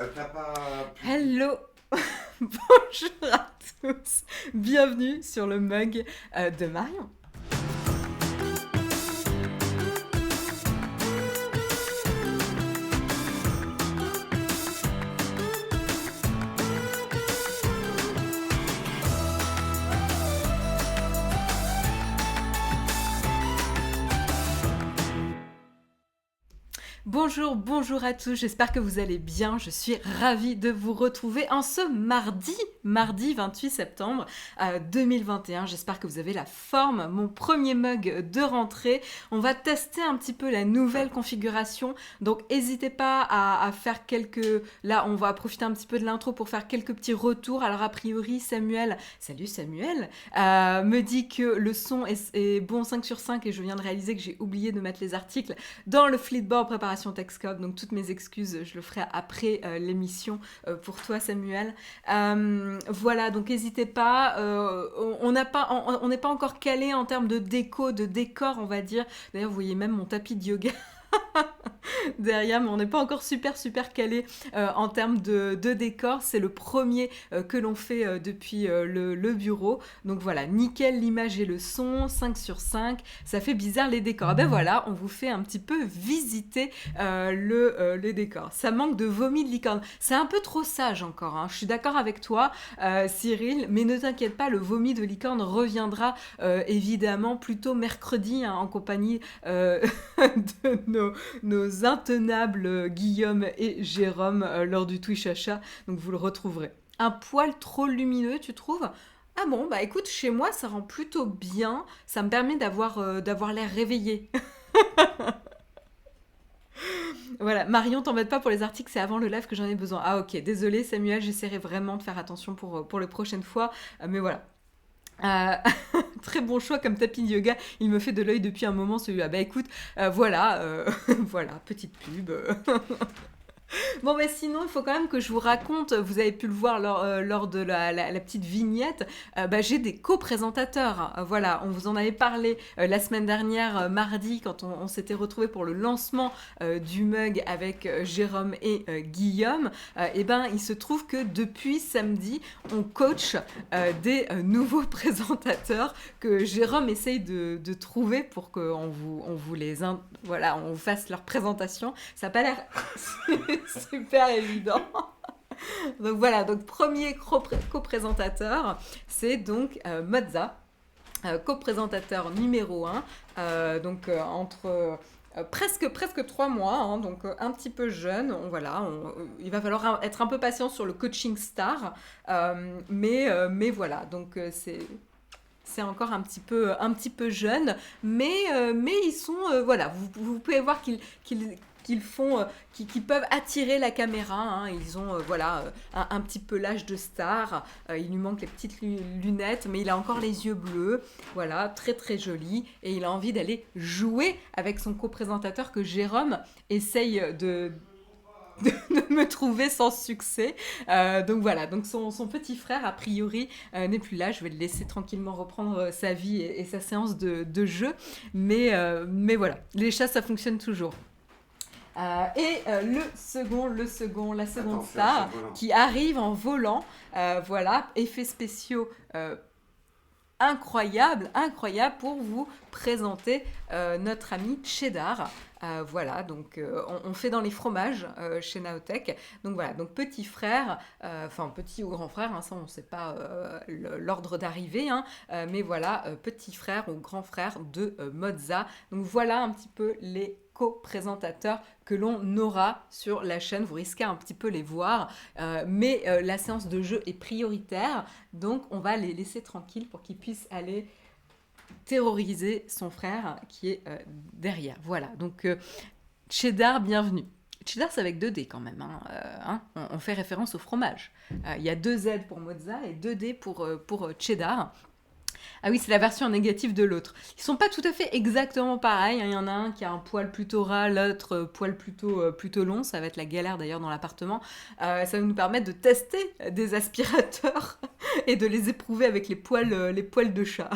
T'as pas pu... Hello. Bonjour à tous, bienvenue sur le mug de Marion. Bonjour à tous, j'espère que vous allez bien, je suis ravie de vous retrouver en ce mardi 28 septembre 2021, j'espère que vous avez la forme, mon premier mug de rentrée, on va tester un petit peu la nouvelle configuration, donc n'hésitez pas à faire là on va profiter un petit peu de l'intro pour faire quelques petits retours, alors a priori salut Samuel, me dit que le son est bon 5 sur 5 et je viens de réaliser que j'ai oublié de mettre les articles dans le Flipboard préparation Texcop, donc toutes mes excuses, je le ferai après l'émission pour toi Samuel. Voilà, donc n'hésitez pas, on n'est pas encore calé en termes de déco, de décor on va dire. D'ailleurs vous voyez même mon tapis de yoga derrière, mais on n'est pas encore super calé en termes de décor. C'est le premier que l'on fait depuis le bureau. Donc voilà, nickel l'image et le son, 5 sur 5. Ça fait bizarre les décors. Ah ben voilà, on vous fait un petit peu visiter le décor. Ça manque de vomi de licorne. C'est un peu trop sage encore, hein. Je suis d'accord avec toi, Cyril, mais ne t'inquiète pas, le vomi de licorne reviendra évidemment plutôt mercredi, hein, en compagnie de nos intenables Guillaume et Jérôme lors du Twitch achat, donc vous le retrouverez. Un poil trop lumineux, tu trouves? Ah bon, bah écoute, chez moi ça rend plutôt bien, ça me permet d'avoir l'air réveillé. Voilà, Marion, t'embête pas pour les articles, c'est avant le live que j'en ai besoin. Ah ok, désolé Samuel, j'essaierai vraiment de faire attention pour les prochaines fois, mais voilà. Euh, Très bon choix comme tapis de yoga, il me fait de l'œil depuis un moment celui-là. Bah écoute, voilà, voilà, petite pub. Bon, mais sinon, il faut quand même que je vous raconte, vous avez pu le voir lors de la petite vignette, bah, j'ai des co-présentateurs. Voilà, on vous en avait parlé la semaine dernière, mardi, quand on s'était retrouvés pour le lancement du mug avec Jérôme et Guillaume. Et ben, il se trouve que depuis samedi, on coach des nouveaux présentateurs que Jérôme essaye de trouver pour on vous voilà, on vous fasse leur présentation. Ça n'a pas l'air super évident. Donc voilà, donc premier co-présentateur, c'est donc Mozza, co-présentateur numéro 1, entre presque 3 mois, hein, donc un petit peu jeune. Il va falloir être un peu patient sur le coaching star, mais voilà, donc c'est encore un petit peu jeune, mais ils sont, voilà, vous pouvez voir qu'ils peuvent attirer la caméra, hein. Ils ont voilà un petit peu l'âge de star, il lui manque les petites lunettes, mais il a encore les yeux bleus, voilà, très joli, et il a envie d'aller jouer avec son co-présentateur que Jérôme essaye de me trouver sans succès. Donc voilà, donc son petit frère, a priori, n'est plus là. Je vais le laisser tranquillement reprendre sa vie et sa séance de jeu. Mais voilà, les chats, ça fonctionne toujours. La seconde Attention, c'est star le volant. qui arrive en volant, voilà, effets spéciaux incroyable pour vous présenter notre ami Cheddar. Voilà, donc on fait dans les fromages chez Naotech. Donc voilà, donc petit frère, enfin petit ou grand frère, hein, ça on ne sait pas l'ordre d'arrivée, hein, mais voilà, petit frère ou grand frère de Mozza. Donc voilà un petit peu les co-présentateurs que l'on aura sur la chaîne. Vous risquez un petit peu les voir, mais la séance de jeu est prioritaire, donc on va les laisser tranquilles pour qu'ils puissent aller terroriser son frère qui est derrière. Voilà, donc Cheddar, bienvenue. Cheddar, c'est avec 2D quand même, hein, on fait référence au fromage. Il y a 2 Z pour Mozza et 2 D pour Cheddar. Ah oui, c'est la version négative de l'autre. Ils sont pas tout à fait exactement pareils, hein. Il y en a un qui a un poil plutôt ras, l'autre poil plutôt long. Ça va être la galère d'ailleurs dans l'appartement. Ça va nous permettre de tester des aspirateurs et de les éprouver avec les poils de chat.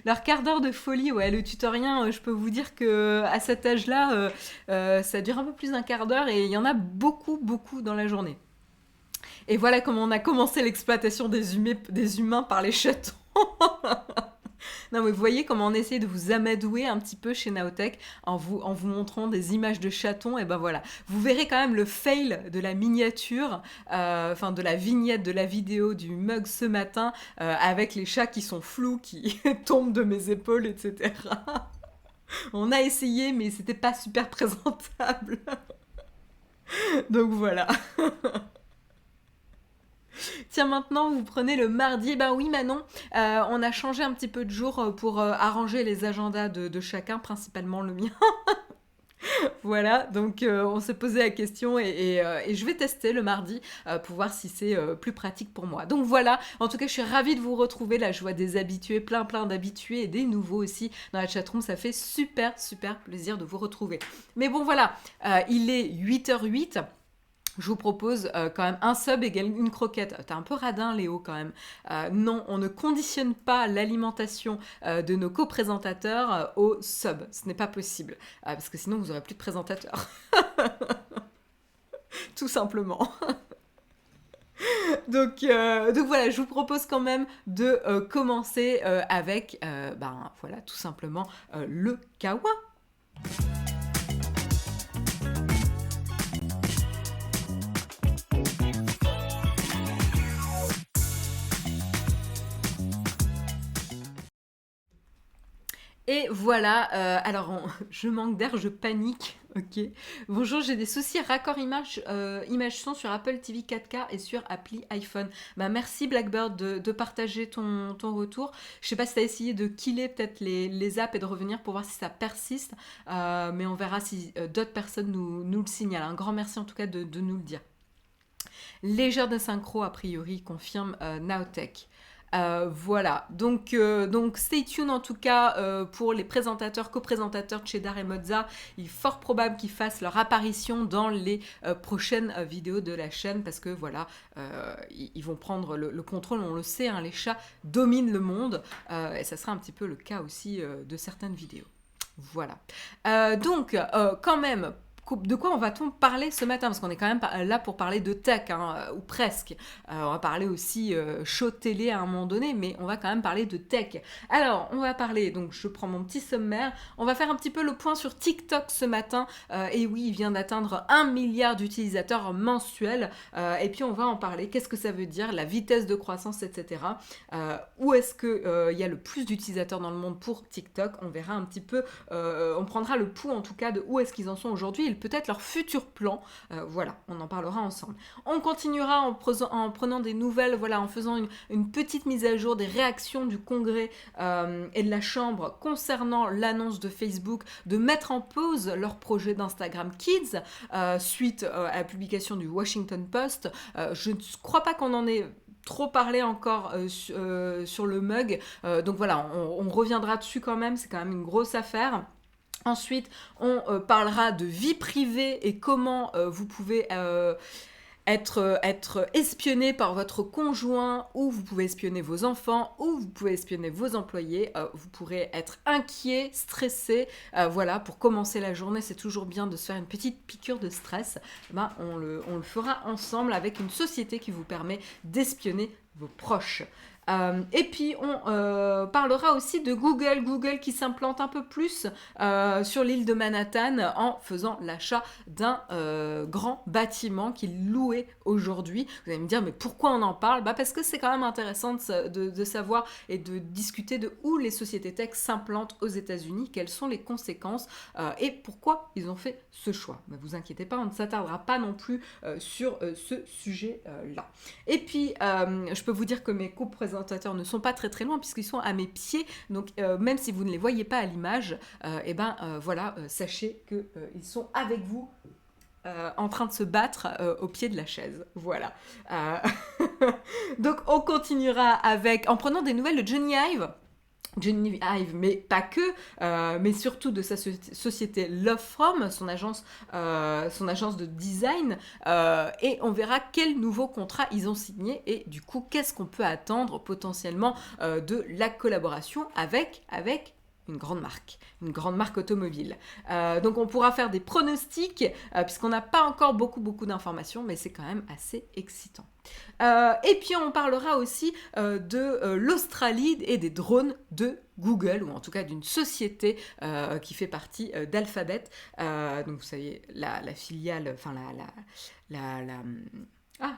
Leur quart d'heure de folie, ouais, le tutorien, je peux vous dire que à cet âge-là, ça dure un peu plus d'un quart d'heure et il y en a beaucoup, beaucoup dans la journée. Et voilà comment on a commencé l'exploitation des humains par les chatons. Non, mais vous voyez comment on essaie de vous amadouer un petit peu chez Naotech en vous montrant des images de chatons. Et ben voilà, vous verrez quand même le fail de la miniature, enfin de la vignette de la vidéo du mug ce matin, avec les chats qui sont flous, qui tombent de mes épaules, etc. On a essayé, mais c'était pas super présentable. Donc voilà. Tiens, maintenant, vous prenez le mardi. Eh ben oui, Manon, on a changé un petit peu de jour pour arranger les agendas de chacun, principalement le mien. Voilà, donc on s'est posé la question et je vais tester le mardi pour voir si c'est plus pratique pour moi. Donc voilà, en tout cas, je suis ravie de vous retrouver. Là, je vois des habitués, plein d'habitués et des nouveaux aussi dans la chatroom. Ça fait super, super plaisir de vous retrouver. Mais bon, voilà, il est 8h08. Je vous propose quand même un sub égale une croquette. T'es un peu radin, Léo, quand même. Non, on ne conditionne pas l'alimentation de nos co-présentateurs au sub. Ce n'est pas possible. Parce que sinon, vous n'aurez plus de présentateurs. Tout simplement. Donc voilà, je vous propose quand même de commencer avec, voilà, tout simplement le kawa. Et voilà, je manque d'air, je panique, ok. Bonjour, j'ai des soucis raccord image son sur Apple TV 4K et sur appli iPhone. Bah merci Blackbird de partager ton retour. Je sais pas si tu as essayé de killer peut-être les apps et de revenir pour voir si ça persiste, mais on verra si d'autres personnes nous le signalent. Un grand merci en tout cas de nous le dire. Légère de synchro, a priori, confirme Naotech. Voilà, donc stay tuned en tout cas pour les présentateurs, co-présentateurs Cheddar et Mozza. Il est fort probable qu'ils fassent leur apparition dans les prochaines vidéos de la chaîne parce que voilà, ils vont prendre le contrôle. On le sait, hein, les chats dominent le monde et ça sera un petit peu le cas aussi de certaines vidéos. Voilà. Donc, quand même, de quoi on va-t-on parler ce matin? Parce qu'on est quand même là pour parler de tech, hein, ou presque. On va parler aussi show télé à un moment donné, mais on va quand même parler de tech. Alors, on va parler, donc je prends mon petit sommaire, on va faire un petit peu le point sur TikTok ce matin. Et oui, il vient d'atteindre 1 milliard d'utilisateurs mensuels. Et puis on va en parler, qu'est-ce que ça veut dire, la vitesse de croissance, etc. Où est-ce qu'il y a le plus d'utilisateurs dans le monde pour TikTok? On verra un petit peu, on prendra le pouls en tout cas de où est-ce qu'ils en sont aujourd'hui et peut-être leur futur plan. Voilà, on en parlera ensemble. On continuera en prenant des nouvelles, voilà, en faisant une petite mise à jour des réactions du Congrès et de la Chambre concernant l'annonce de Facebook de mettre en pause leur projet d'Instagram Kids suite à la publication du Washington Post. Je ne crois pas qu'on en ait trop parlé encore sur le mug. Donc voilà, on reviendra dessus quand même, c'est quand même une grosse affaire. Ensuite, on parlera de vie privée et comment vous pouvez être espionné par votre conjoint, ou vous pouvez espionner vos enfants, ou vous pouvez espionner vos employés. Vous pourrez être inquiet, stressé. Voilà, pour commencer la journée, c'est toujours bien de se faire une petite piqûre de stress. On le fera ensemble avec une société qui vous permet d'espionner vos proches. Et puis on parlera aussi de Google qui s'implante un peu plus sur l'île de Manhattan en faisant l'achat d'un grand bâtiment qu'il louait aujourd'hui. Vous allez me dire mais pourquoi on en parle? Parce que c'est quand même intéressant de savoir et de discuter de où les sociétés tech s'implantent aux États-Unis, quelles sont les conséquences et pourquoi ils ont fait ce choix. Ne vous inquiétez pas, on ne s'attardera pas non plus sur ce sujet-là. Et puis je peux vous dire que mes co-présentateurs ne sont pas très loin puisqu'ils sont à mes pieds, donc même si vous ne les voyez pas à l'image, voilà, sachez qu'ils sont avec vous en train de se battre au pied de la chaise. Voilà. Donc on continuera en prenant des nouvelles de Johnny Ive. Genevieve Hive, mais pas que, mais surtout de sa société Love From, son agence de design, et on verra quel nouveau contrat ils ont signé, et du coup, qu'est-ce qu'on peut attendre potentiellement de la collaboration avec une grande marque automobile. Donc on pourra faire des pronostics, puisqu'on n'a pas encore beaucoup d'informations, mais c'est quand même assez excitant. Et puis on parlera aussi de l'Australie et des drones de Google, ou en tout cas d'une société qui fait partie d'Alphabet. Donc vous savez, la filiale, enfin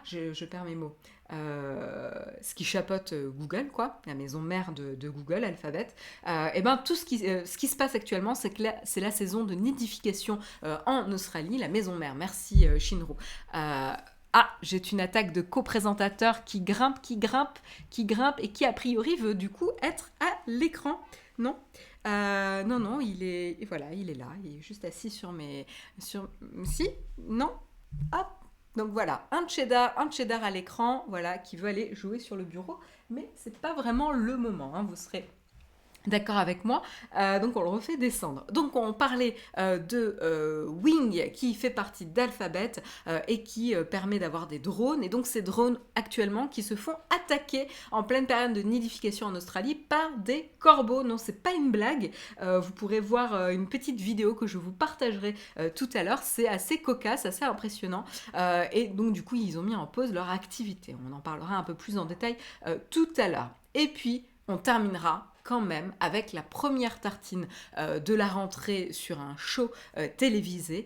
je perds mes mots. Ce qui chapeaute Google, quoi, la maison mère de Google, Alphabet. Et ben tout ce qui se passe actuellement, c'est que c'est la saison de nidification en Australie, la maison mère. Merci Shinro. J'ai une attaque de co-présentateur qui grimpe et qui a priori veut du coup être à l'écran. Non, non, il est là, il est juste assis si, non, hop. Donc voilà, un cheddar à l'écran, voilà, qui veut aller jouer sur le bureau, mais c'est pas vraiment le moment, hein, vous serez d'accord avec moi, donc on le refait descendre. Donc on parlait de Wing qui fait partie d'Alphabet et qui permet d'avoir des drones, et donc ces drones actuellement qui se font attaquer en pleine période de nidification en Australie par des corbeaux. Non, c'est pas une blague, vous pourrez voir une petite vidéo que je vous partagerai tout à l'heure, c'est assez cocasse, assez impressionnant, et donc du coup ils ont mis en pause leur activité. On en parlera un peu plus en détail tout à l'heure. Et puis on terminera quand même avec la première tartine de la rentrée sur un show télévisé.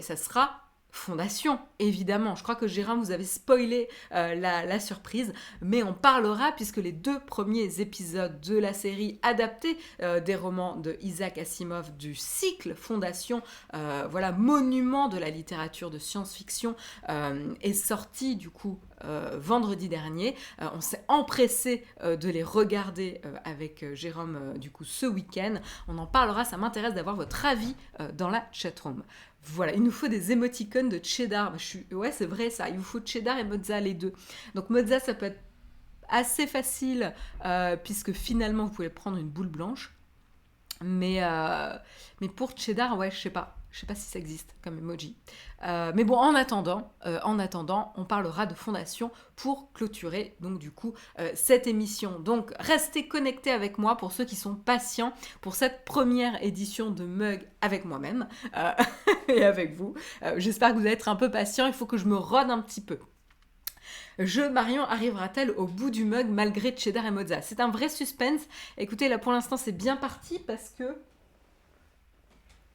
Ça sera Fondation, évidemment. Je crois que Gérard vous avez spoilé la surprise, mais on parlera, puisque les 2 premiers épisodes de la série adaptés des romans de Isaac Asimov du cycle Fondation, voilà, monument de la littérature de science-fiction, est sorti du coup vendredi dernier. On s'est empressé de les regarder avec Jérôme du coup ce week-end. On en parlera, ça m'intéresse d'avoir votre avis dans la chatroom. Voilà, il nous faut des émoticônes de cheddar. Ouais, c'est vrai ça, il vous faut cheddar et mozza les deux. Donc mozza, ça peut être assez facile, puisque finalement vous pouvez prendre une boule blanche. Mais pour cheddar, ouais, je sais pas si ça existe comme emoji. Mais bon, en attendant, on parlera de Fondation pour clôturer donc du coup cette émission. Donc restez connectés avec moi pour ceux qui sont patients pour cette première édition de Mug avec moi-même et avec vous. J'espère que vous allez être un peu patients, il faut que je me rôde un petit peu. Marion arrivera-t-elle au bout du mug malgré cheddar et mozza? C'est un vrai suspense. Écoutez, là pour l'instant c'est bien parti parce que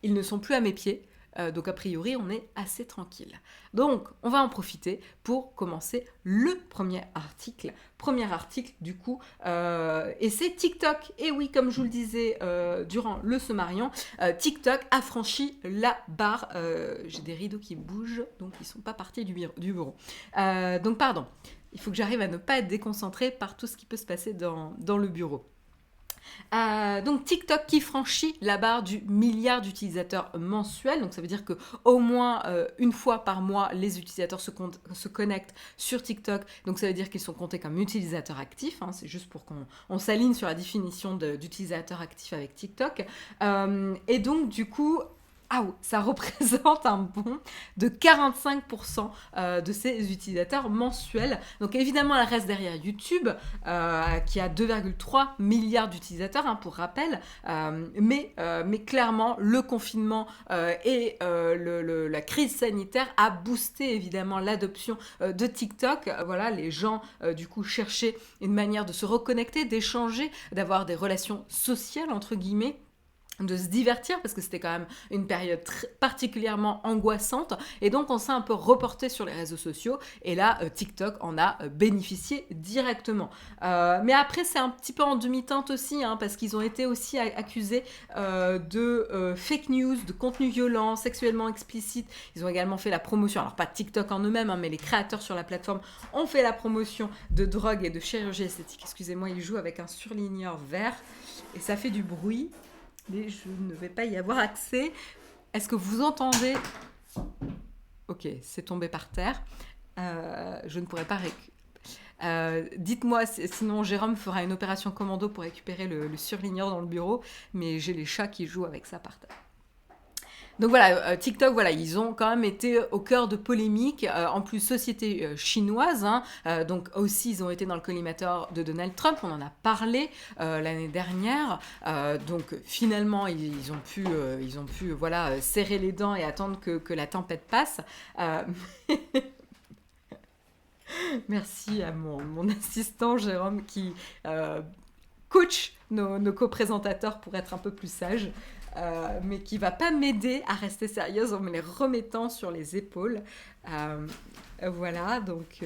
ils ne sont plus à mes pieds. Donc a priori on est assez tranquille. Donc on va en profiter pour commencer le premier article du coup, et c'est TikTok. Et oui, comme je vous le disais durant le Sommarion, TikTok a franchi la barre. J'ai des rideaux qui bougent, donc ils sont pas partis du bureau. Donc pardon, il faut que j'arrive à ne pas être déconcentrée par tout ce qui peut se passer dans le bureau. Donc TikTok qui franchit la barre du milliard d'utilisateurs mensuels, donc ça veut dire que au moins une fois par mois les utilisateurs se connectent sur TikTok, donc ça veut dire qu'ils sont comptés comme utilisateurs actifs, hein, c'est juste pour qu'on s'aligne sur la définition d'utilisateur actif avec TikTok, et donc du coup ça représente un bond de 45% de ses utilisateurs mensuels. Donc évidemment, elle reste derrière YouTube, qui a 2,3 milliards d'utilisateurs, hein, pour rappel. Mais clairement, le confinement et la crise sanitaire a boosté évidemment l'adoption de TikTok. Voilà, les gens du coup cherchaient une manière de se reconnecter, d'échanger, d'avoir des relations sociales entre guillemets, de se divertir, parce que c'était quand même une période particulièrement angoissante, et donc on s'est un peu reporté sur les réseaux sociaux, et là TikTok en a bénéficié directement. Mais après c'est un petit peu en demi-teinte aussi, hein, parce qu'ils ont été aussi accusés de fake news, de contenu violent, sexuellement explicite. Ils ont également fait la promotion, alors pas TikTok en eux-mêmes, hein, mais les créateurs sur la plateforme ont fait la promotion de drogue et de chirurgie esthétique. Excusez-moi, ils jouent avec un surligneur vert et ça fait du bruit, mais je ne vais pas y avoir accès. Est-ce que vous entendez? Ok, c'est tombé par terre. Je ne pourrais pas Dites-moi, sinon Jérôme fera une opération commando pour récupérer le surligneur dans le bureau, mais j'ai les chats qui jouent avec ça par terre. Donc voilà, TikTok, voilà, ils ont quand même été au cœur de polémiques, en plus société chinoise, hein, donc aussi ils ont été dans le collimateur de Donald Trump, on en a parlé l'année dernière, donc finalement ils ont pu voilà, serrer les dents et attendre que la tempête passe. Euh, Merci à mon assistant Jérôme qui coach nos co-présentateurs pour être un peu plus sages, mais qui va pas m'aider à rester sérieuse en me les remettant sur les épaules. Euh, voilà, donc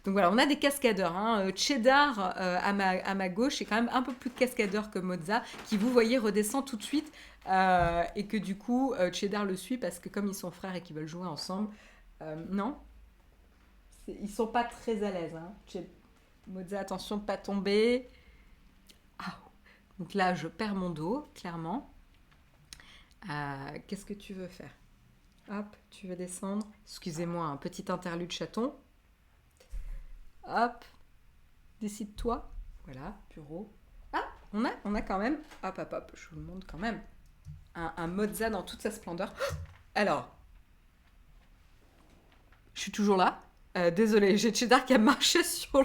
voilà, on a des cascadeurs. Hein. Cheddar à ma gauche est quand même un peu plus cascadeur que Mozza, qui vous voyez redescend tout de suite, et que du coup Cheddar le suit parce que comme ils sont frères et qu'ils veulent jouer ensemble, non, ils sont pas très à l'aise. Hein. Mozza, attention de pas tomber. Ah. Donc là, je perds mon dos, clairement. Qu'est-ce que tu veux faire? Hop, tu veux descendre? Excusez-moi, un petit interlude chaton. Hop, décide-toi. Voilà, bureau. Ah, on a quand même, hop, hop, hop, je vous le montre quand même, un Mozza dans toute sa splendeur. Alors, je suis toujours là. Désolée, j'ai Cheddar qui a marché sur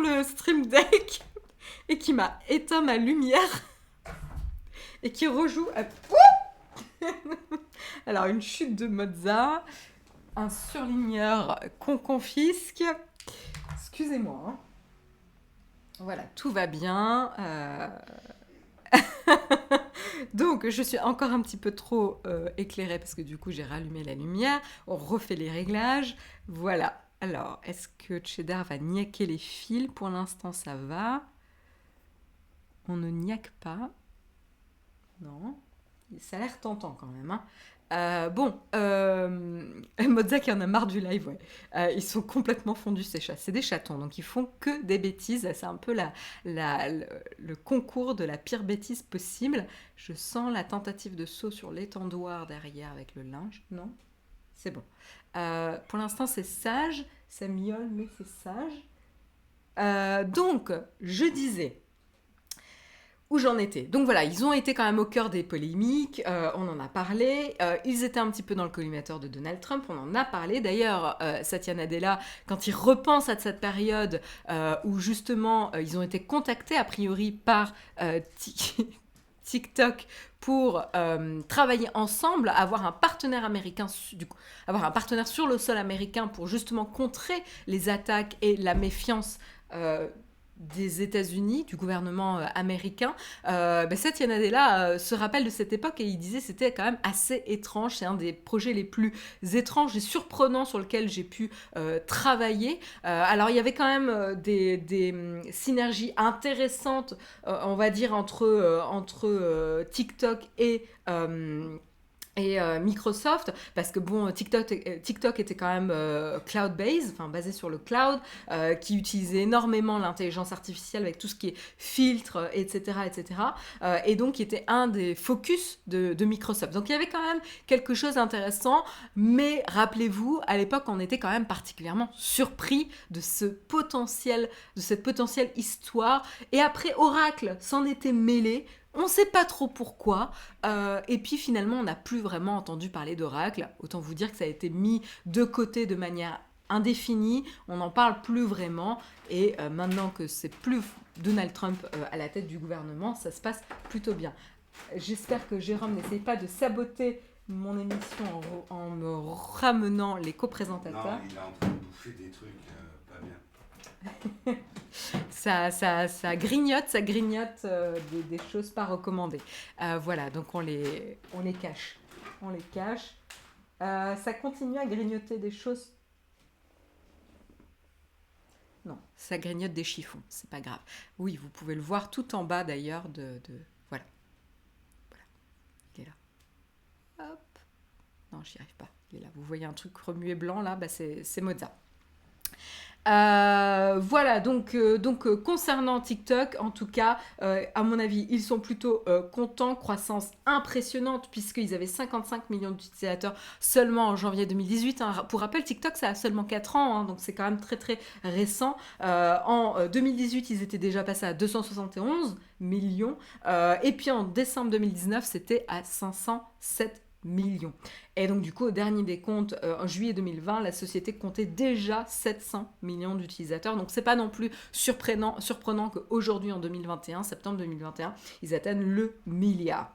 le Stream Deck et qui m'a éteint ma lumière et qui rejoue. Alors, une chute de Mozza, un surligneur qu'on confisque. Excusez-moi. Hein. Voilà, tout va bien. Donc, je suis encore un petit peu trop éclairée parce que du coup, j'ai rallumé la lumière. On refait les réglages. Voilà. Alors, est-ce que Cheddar va niaquer les fils? Pour l'instant, ça va. On ne niaque pas. Non. Ça a l'air tentant quand même. Hein. Bon, Mozza qui en a marre du live, ouais. Ils sont complètement fondus ces chats. C'est des chatons, donc ils font que des bêtises. C'est un peu le concours de la pire bêtise possible. Je sens la tentative de saut sur l'étendoir derrière avec le linge. Non, c'est bon. Pour l'instant, c'est sage. Ça miaule, mais c'est sage. Donc, je disais où j'en étais. Donc voilà, ils ont été quand même au cœur des polémiques, on en a parlé, ils étaient un petit peu dans le collimateur de Donald Trump, on en a parlé. D'ailleurs, Satya Nadella, quand il repense à cette période où justement ils ont été contactés a priori par TikTok pour travailler ensemble, avoir un partenaire américain, avoir un partenaire sur le sol américain pour justement contrer les attaques et la méfiance des États-Unis, du gouvernement américain. Satya Nadella se rappelle de cette époque et il disait que c'était quand même assez étrange. C'est un des projets les plus étranges et surprenants sur lequel j'ai pu travailler. Alors il y avait quand même des synergies intéressantes, on va dire, entre TikTok et Microsoft, parce que bon, TikTok était quand même cloud-based, enfin basé sur le cloud, qui utilisait énormément l'intelligence artificielle avec tout ce qui est filtre, etc., etc., et donc qui était un des focus de Microsoft. Donc il y avait quand même quelque chose d'intéressant, mais rappelez-vous, à l'époque, on était quand même particulièrement surpris de cette potentielle histoire, et après Oracle s'en était mêlé. On ne sait pas trop pourquoi, et puis finalement on n'a plus vraiment entendu parler d'Oracle. Autant vous dire que ça a été mis de côté de manière indéfinie, on n'en parle plus vraiment, et maintenant que c'est plus Donald Trump à la tête du gouvernement, ça se passe plutôt bien. J'espère que Jérôme n'essaye pas de saboter mon émission en me ramenant les co-présentateurs. Non, il est en train de bouffer des trucs pas bien. ça grignote des choses pas recommandées. Voilà, donc on les cache. On les cache. Ça continue à grignoter des choses. Non, ça grignote des chiffons, c'est pas grave. Oui, vous pouvez le voir tout en bas d'ailleurs voilà. Voilà, il est là. Hop. Non, j'y arrive pas. Il est là. Vous voyez un truc remué blanc là, c'est Mozza. Voilà, concernant TikTok, en tout cas, à mon avis, ils sont plutôt contents. Croissance impressionnante, puisqu'ils avaient 55 millions d'utilisateurs seulement en janvier 2018. Hein. Pour rappel, TikTok, ça a seulement 4 ans, hein, donc c'est quand même très très récent. En 2018, ils étaient déjà passés à 271 millions. Et puis en décembre 2019, c'était à 507 millions. Et donc du coup, au dernier des comptes, en juillet 2020, la société comptait déjà 700 millions d'utilisateurs. Donc c'est pas non plus surprenant qu'aujourd'hui, en 2021, septembre 2021, ils atteignent le milliard.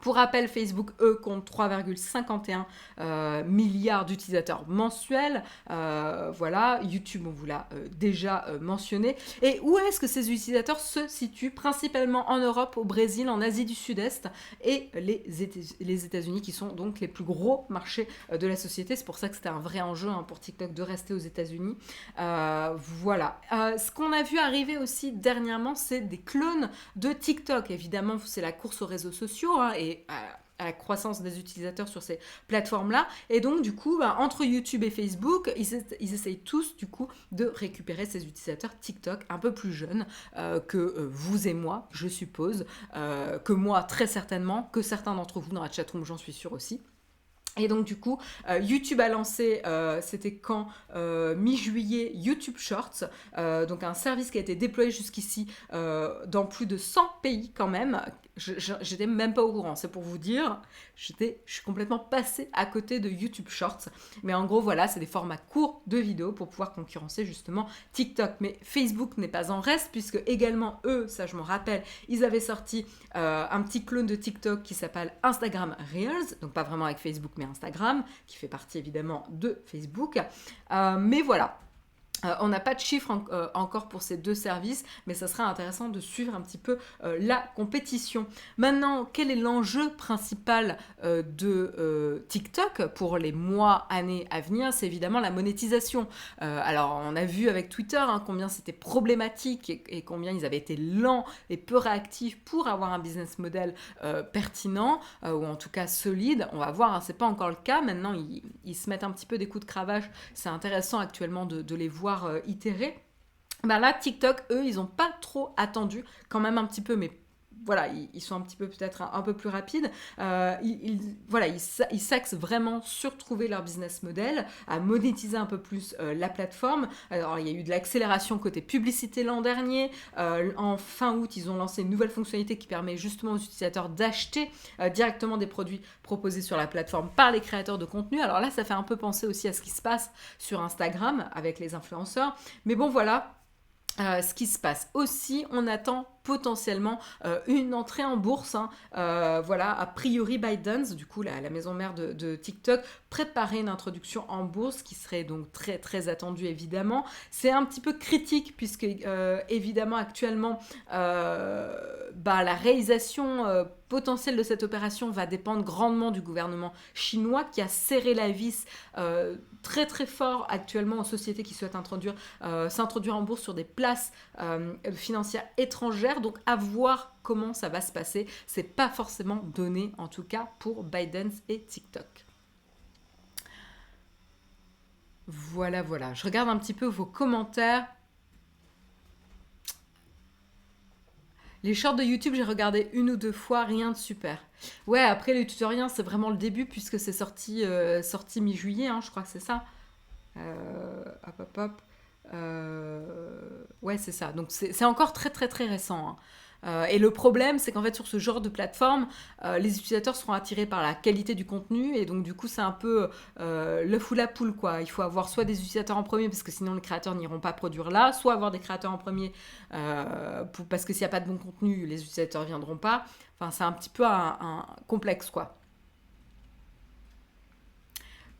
Pour rappel, Facebook, eux, compte 3,51 milliards d'utilisateurs mensuels. Voilà, YouTube, on vous l'a déjà mentionné. Et où est-ce que ces utilisateurs se situent? Principalement en Europe, au Brésil, en Asie du Sud-Est et les États-Unis, qui sont donc les plus gros marchés de la société. C'est pour ça que c'était un vrai enjeu pour TikTok de rester aux États-Unis. Voilà. Ce qu'on a vu arriver aussi dernièrement, c'est des clones de TikTok. Évidemment, c'est la course aux réseaux sociaux, et à la croissance des utilisateurs sur ces plateformes-là. Et donc, du coup, entre YouTube et Facebook, ils essayent tous, du coup, de récupérer ces utilisateurs TikTok un peu plus jeunes que vous et moi, je suppose, que moi, très certainement, que certains d'entre vous dans la chatroom, j'en suis sûre aussi. Et donc du coup, YouTube a lancé, c'était quand mi-juillet, YouTube Shorts, donc un service qui a été déployé jusqu'ici dans plus de 100 pays quand même. J'étais même pas au courant, c'est pour vous dire, je suis complètement passée à côté de YouTube Shorts. Mais en gros, voilà, c'est des formats courts de vidéos pour pouvoir concurrencer justement TikTok. Mais Facebook n'est pas en reste, puisque également eux, ça je m'en rappelle, ils avaient sorti un petit clone de TikTok qui s'appelle Instagram Reels, donc pas vraiment avec Facebook, mais Instagram, qui fait partie évidemment de Facebook. Mais voilà. On n'a pas de chiffres encore pour ces deux services, mais ça serait intéressant de suivre un petit peu la compétition. Maintenant, quel est l'enjeu principal de TikTok pour les mois, années à venir? C'est évidemment la monétisation. Alors, on a vu avec Twitter combien c'était problématique et combien ils avaient été lents et peu réactifs pour avoir un business model pertinent, ou en tout cas solide. On va voir, c'est pas encore le cas. Maintenant, ils se mettent un petit peu des coups de cravache. C'est intéressant actuellement de les voir itérer. Là, TikTok, eux, ils n'ont pas trop attendu, quand même un petit peu, mais voilà, ils sont un petit peu peut-être un peu plus rapides. Ils s'axent vraiment sur trouver leur business model, à monétiser un peu plus la plateforme. Alors, il y a eu de l'accélération côté publicité l'an dernier. En fin août, ils ont lancé une nouvelle fonctionnalité qui permet justement aux utilisateurs d'acheter directement des produits proposés sur la plateforme par les créateurs de contenu. Alors là, ça fait un peu penser aussi à ce qui se passe sur Instagram avec les influenceurs. Mais bon, voilà. Ce qui se passe aussi, on attend potentiellement une entrée en bourse. Voilà, a priori ByteDance, du coup la maison mère de TikTok, préparait une introduction en bourse qui serait donc très très attendue évidemment. C'est un petit peu critique puisque évidemment actuellement la réalisation potentielle de cette opération va dépendre grandement du gouvernement chinois qui a serré la vis très très fort actuellement aux sociétés qui souhaitent s'introduire en bourse sur des places financières étrangères. Donc à voir comment ça va se passer. C'est pas forcément donné en tout cas pour ByteDance et TikTok. Voilà. Je regarde un petit peu vos commentaires. Les shorts de YouTube, j'ai regardé 1 ou 2 fois, rien de super. Ouais, après les tutoriels, c'est vraiment le début puisque c'est sorti mi-juillet, je crois que c'est ça. Hop. Ouais, c'est ça. Donc c'est encore très très très récent. Et le problème, c'est qu'en fait, sur ce genre de plateforme, les utilisateurs seront attirés par la qualité du contenu. Et donc, du coup, c'est un peu l'œuf ou la poule, quoi. Il faut avoir soit des utilisateurs en premier, parce que sinon, les créateurs n'iront pas produire là, soit avoir des créateurs en premier, parce que s'il n'y a pas de bon contenu, les utilisateurs ne viendront pas. Enfin, c'est un petit peu un complexe, quoi.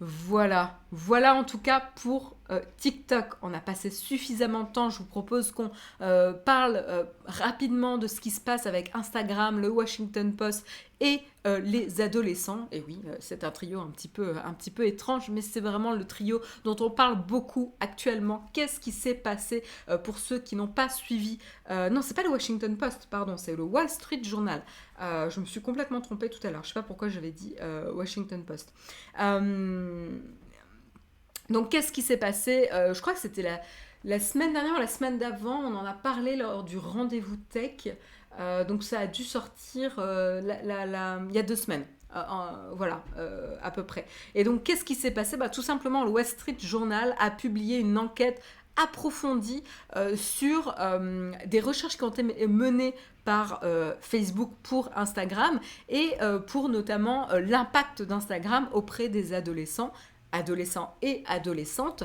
Voilà en tout cas pour TikTok. On a passé suffisamment de temps. Je vous propose qu'on parle rapidement de ce qui se passe avec Instagram, le Washington Post et les adolescents. Et oui, c'est un trio un petit peu étrange, mais c'est vraiment le trio dont on parle beaucoup actuellement. Qu'est-ce qui s'est passé pour ceux qui n'ont pas suivi non, c'est pas le Washington Post, pardon, c'est le Wall Street Journal. Je me suis complètement trompée tout à l'heure. Je sais pas pourquoi j'avais dit Washington Post. Donc, qu'est-ce qui s'est passé? Je crois que c'était la semaine dernière ou la semaine d'avant, on en a parlé lors du rendez-vous tech. Donc, ça a dû sortir il y a 2 semaines. Voilà, à peu près. Et donc, qu'est-ce qui s'est passé? Tout simplement, le Wall Street Journal a publié une enquête approfondie sur des recherches qui ont été menées par Facebook pour Instagram et pour notamment l'impact d'Instagram auprès des adolescents et adolescentes,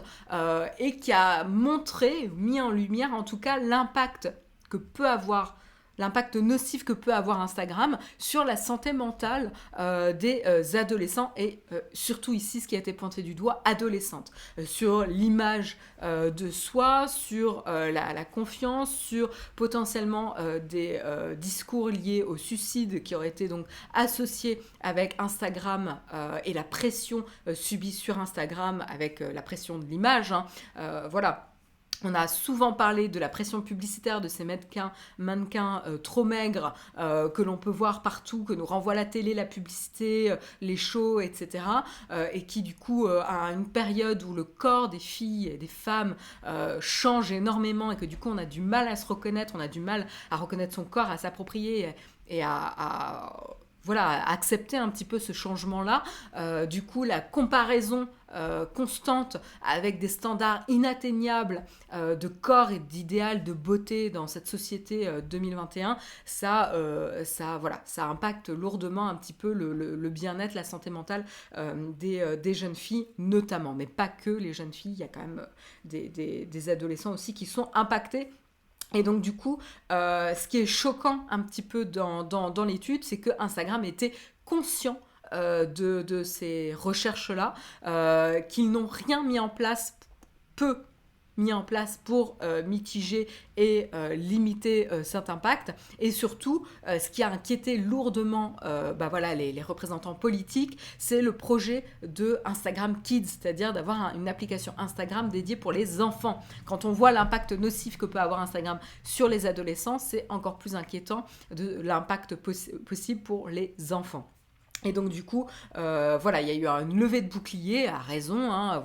et qui a mis en lumière en tout cas l'impact nocif que peut avoir Instagram sur la santé mentale des adolescents et surtout ici ce qui a été pointé du doigt, adolescentes, sur l'image de soi, sur la confiance, sur potentiellement des discours liés au suicide qui auraient été donc associés avec Instagram et la pression subie sur Instagram avec la pression de l'image, hein, voilà. On a souvent parlé de la pression publicitaire de ces mannequins trop maigres que l'on peut voir partout, que nous renvoie la télé, la publicité, les shows, etc. Et qui du coup, à une période où le corps des filles et des femmes change énormément et que du coup on a du mal à se reconnaître, on a du mal à reconnaître son corps, à s'approprier et à accepter un petit peu ce changement-là. Du coup, la comparaison constante avec des standards inatteignables de corps et d'idéal de beauté dans cette société 2021, ça impacte lourdement un petit peu le bien-être, la santé mentale des jeunes filles notamment, mais pas que les jeunes filles, il y a quand même des adolescents aussi qui sont impactés. Et donc du coup, ce qui est choquant un petit peu dans l'étude, c'est que Instagram était conscient de ces recherches-là, qu'ils n'ont rien mis en place, peu mis en place pour mitiger et limiter cet impact. Et surtout, ce qui a inquiété lourdement les représentants politiques, c'est le projet de Instagram Kids, c'est-à-dire d'avoir une application Instagram dédiée pour les enfants. Quand on voit l'impact nocif que peut avoir Instagram sur les adolescents, c'est encore plus inquiétant de l'impact possible pour les enfants. Et donc du coup, il y a eu une levée de bouclier, à raison, hein,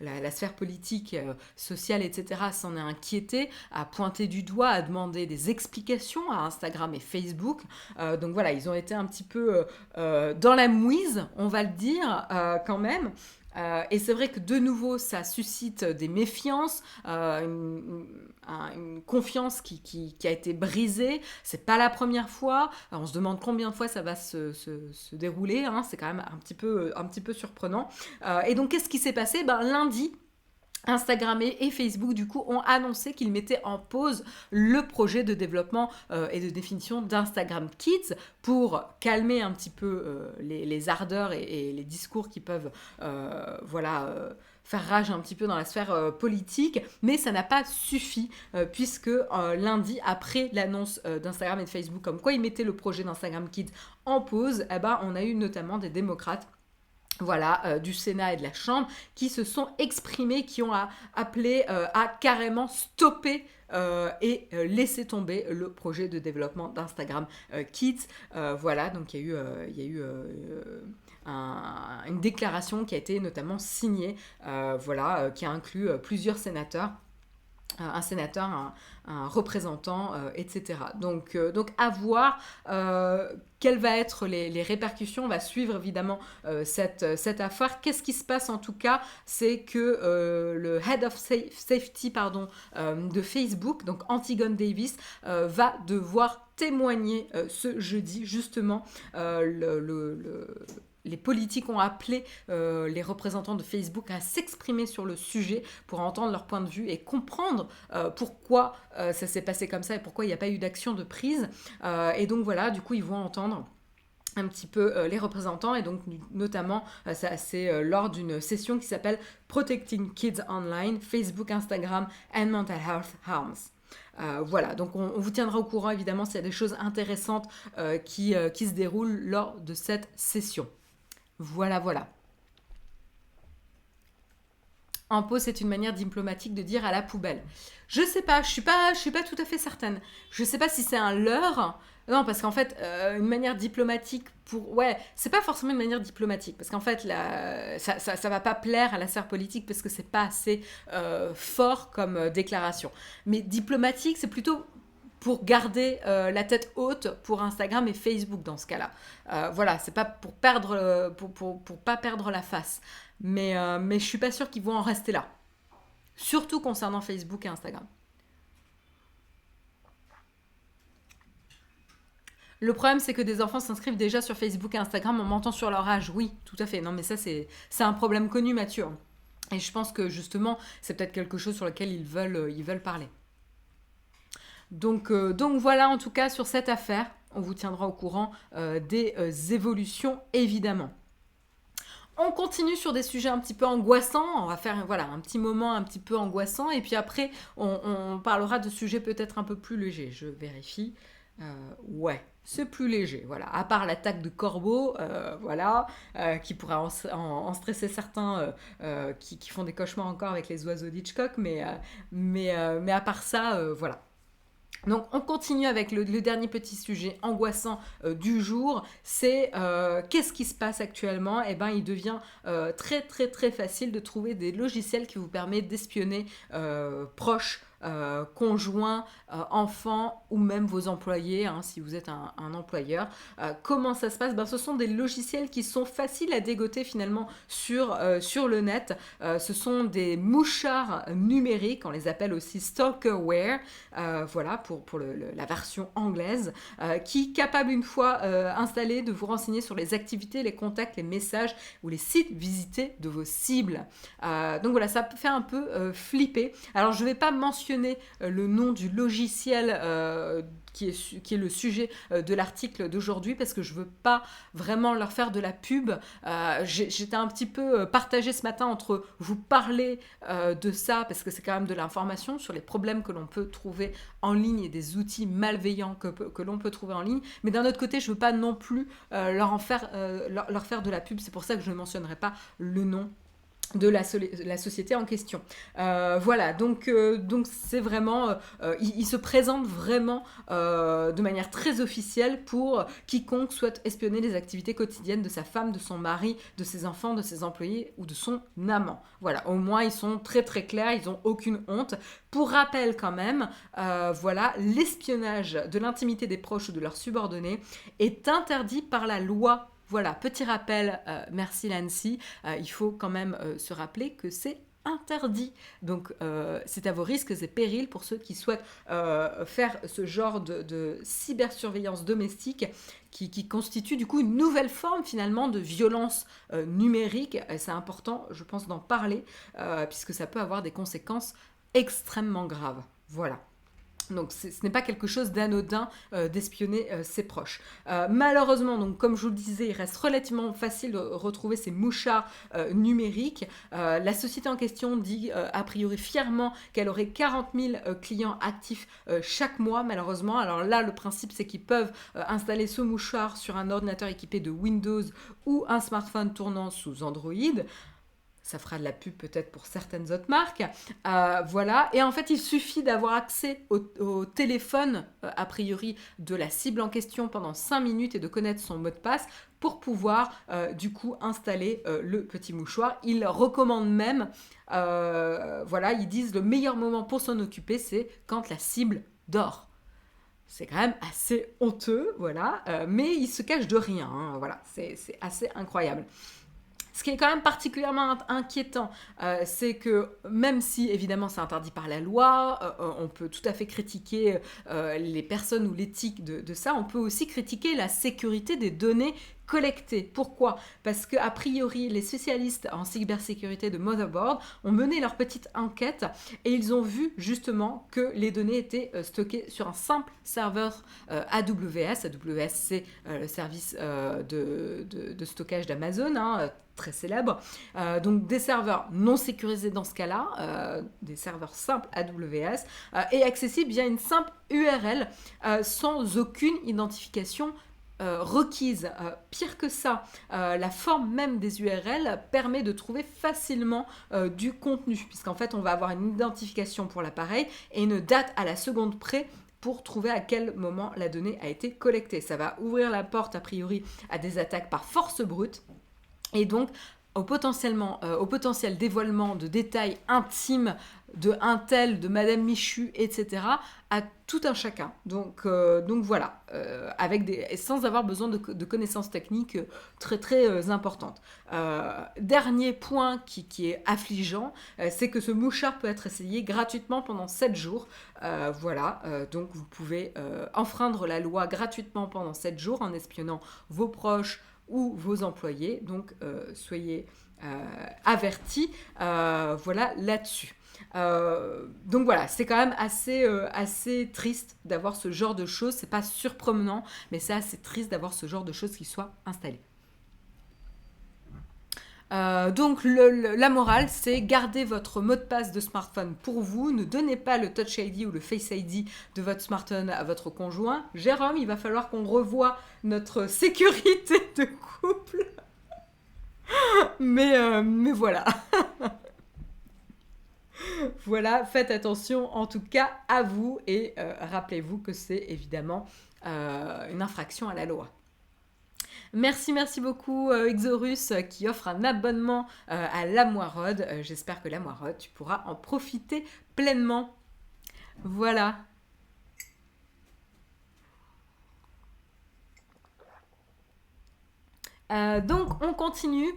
la sphère politique, sociale, etc. s'en est inquiétée, a pointé du doigt, a demandé des explications à Instagram et Facebook. Donc voilà, ils ont été un petit peu dans la mouise, on va le dire, quand même. Et c'est vrai que de nouveau, ça suscite des méfiances, une confiance qui a été brisée. C'est pas la première fois. On se demande combien de fois ça va se dérouler. Hein. C'est quand même un petit peu surprenant. Et donc, qu'est-ce qui s'est passé? Lundi, Instagram et Facebook, du coup, ont annoncé qu'ils mettaient en pause le projet de développement et de définition d'Instagram Kids pour calmer un petit peu les ardeurs et les discours qui peuvent faire rage un petit peu dans la sphère politique, mais ça n'a pas suffi puisque lundi, après l'annonce d'Instagram et de Facebook comme quoi ils mettaient le projet d'Instagram Kids en pause, on a eu notamment des démocrates du Sénat et de la Chambre, qui se sont exprimés, qui ont appelé à carrément stopper et laisser tomber le projet de développement d'Instagram Kids. Donc il y a eu une déclaration qui a été notamment signée, qui a inclus plusieurs sénateurs. Un sénateur, un représentant, etc. Donc à voir quelles vont être les répercussions. On va suivre évidemment cette affaire. Qu'est-ce qui se passe en tout cas? C'est que le Head of Safety de Facebook, donc Antigone Davis, va devoir témoigner ce jeudi, justement. Les politiques ont appelé les représentants de Facebook à s'exprimer sur le sujet pour entendre leur point de vue et comprendre pourquoi ça s'est passé comme ça et pourquoi il n'y a pas eu d'action de prise. Et donc du coup, ils vont entendre un petit peu les représentants, et donc notamment c'est lors d'une session qui s'appelle Protecting Kids Online, Facebook, Instagram and Mental Health Harms. Donc on vous tiendra au courant évidemment s'il y a des choses intéressantes qui se déroulent lors de cette session. Voilà. En pot, c'est une manière diplomatique de dire à la poubelle. Je sais pas, je suis pas tout à fait certaine. Je sais pas si c'est un leurre. Non, parce qu'en fait, une manière diplomatique pour... Ouais, c'est pas forcément une manière diplomatique, parce qu'en fait, ça va pas plaire à la sphère politique, parce que c'est pas assez fort comme déclaration. Mais diplomatique, c'est plutôt pour garder la tête haute pour Instagram et Facebook dans ce cas-là. Voilà, c'est pas pour perdre, pour pas perdre la face. Mais je suis pas sûre qu'ils vont en rester là. Surtout concernant Facebook et Instagram. Le problème, c'est que des enfants s'inscrivent déjà sur Facebook et Instagram en mentant sur leur âge. Oui, tout à fait. Non, mais ça, c'est un problème connu, Mathieu. Et je pense que justement, c'est peut-être quelque chose sur lequel ils veulent parler. Donc voilà, en tout cas, sur cette affaire, on vous tiendra au courant des évolutions, évidemment. On continue sur des sujets un petit peu angoissants. On va faire voilà, un petit moment un petit peu angoissant. Et puis après, on parlera de sujets peut-être un peu plus légers. Je vérifie. Ouais, c'est plus léger. Voilà. À part l'attaque de corbeau, voilà, qui pourrait en stresser certains qui font des cauchemars encore avec les oiseaux d'Hitchcock. Mais à part ça, voilà. Donc on continue avec le dernier petit sujet angoissant du jour, c'est qu'est-ce qui se passe actuellement. Eh ben, il devient très très très facile de trouver des logiciels qui vous permettent d'espionner proches, conjoints, enfants ou même vos employés, hein, si vous êtes un employeur. Comment ça se passe? Ben, ce sont des logiciels qui sont faciles à dégoter finalement sur le net. Ce sont des mouchards numériques, on les appelle aussi stalkerware, voilà pour la version anglaise, qui est capable une fois installé de vous renseigner sur les activités, les contacts, les messages ou les sites visités de vos cibles. Donc voilà, ça fait un peu flipper. Alors je ne vais pas mentionner le nom du logiciel qui est le sujet de l'article d'aujourd'hui parce que je ne veux pas vraiment leur faire de la pub. J'étais un petit peu partagée ce matin entre vous parler de ça parce que c'est quand même de l'information sur les problèmes que l'on peut trouver en ligne et des outils malveillants que l'on peut trouver en ligne. Mais d'un autre côté, je ne veux pas non plus leur faire de la pub. C'est pour ça que je ne mentionnerai pas le nom de la société en question. Voilà, donc c'est vraiment... il se présente vraiment de manière très officielle pour quiconque souhaite espionner les activités quotidiennes de sa femme, de son mari, de ses enfants, de ses employés ou de son amant. Voilà, au moins ils sont très très clairs, ils n'ont aucune honte. Pour rappel quand même, voilà, l'espionnage de l'intimité des proches ou de leurs subordonnés est interdit par la loi. Voilà, petit rappel, merci Nancy, il faut quand même se rappeler que c'est interdit. Donc c'est à vos risques et périls pour ceux qui souhaitent faire ce genre de cybersurveillance domestique qui constitue du coup une nouvelle forme finalement de violence numérique. Et c'est important, je pense, d'en parler puisque ça peut avoir des conséquences extrêmement graves. Voilà. Donc ce n'est pas quelque chose d'anodin d'espionner ses proches. Malheureusement, donc, comme je vous le disais, il reste relativement facile de retrouver ces mouchards numériques. La société en question dit a priori fièrement qu'elle aurait 40 000 clients actifs chaque mois, malheureusement. Alors là, le principe, c'est qu'ils peuvent installer ce mouchard sur un ordinateur équipé de Windows ou un smartphone tournant sous Android. Ça fera de la pub peut-être pour certaines autres marques. Voilà. Et en fait, il suffit d'avoir accès au téléphone, a priori, de la cible en question pendant 5 minutes et de connaître son mot de passe pour pouvoir, du coup, installer le petit mouchoir. Ils recommandent même, voilà, ils disent le meilleur moment pour s'en occuper, c'est quand la cible dort. C'est quand même assez honteux, voilà. Mais ils se cachent de rien, hein, voilà. C'est assez incroyable. Ce qui est quand même particulièrement inquiétant, c'est que même si évidemment c'est interdit par la loi, on peut tout à fait critiquer les personnes ou l'éthique de ça, on peut aussi critiquer la sécurité des données collectées. Pourquoi ? Parce qu'a priori, les spécialistes en cybersécurité de Motherboard ont mené leur petite enquête et ils ont vu justement que les données étaient stockées sur un simple serveur AWS. AWS, c'est le service de stockage d'Amazon, hein, très célèbre. Donc des serveurs non sécurisés dans ce cas-là, des serveurs simples AWS, et accessibles via une simple URL sans aucune identification requise. Pire que ça, la forme même des URL permet de trouver facilement du contenu, puisqu'en fait on va avoir une identification pour l'appareil et une date à la seconde près pour trouver à quel moment la donnée a été collectée. Ça va ouvrir la porte a priori à des attaques par force brute et donc au potentiel dévoilement de détails intimes de un tel, de Madame Michu, etc., à tout un chacun. Donc voilà, sans avoir besoin de connaissances techniques très très importantes. Dernier point qui est affligeant, c'est que ce mouchard peut être essayé gratuitement pendant 7 jours. Donc vous pouvez enfreindre la loi gratuitement pendant 7 jours en espionnant vos proches ou vos employés, donc soyez avertis là-dessus. Donc voilà, c'est quand même assez triste d'avoir ce genre de choses, c'est pas surprenant, mais c'est assez triste d'avoir ce genre de choses qui soient installées. Donc la morale, c'est garder votre mot de passe de smartphone pour vous, ne donnez pas le Touch ID ou le Face ID de votre smartphone à votre conjoint. Jérôme, il va falloir qu'on revoie notre sécurité de couple. mais voilà. Voilà, faites attention en tout cas à vous et rappelez-vous que c'est évidemment une infraction à la loi. Merci beaucoup Exorus qui offre un abonnement à La Moirode. J'espère que La Moirode, tu pourras en profiter pleinement. Voilà. Donc on continue.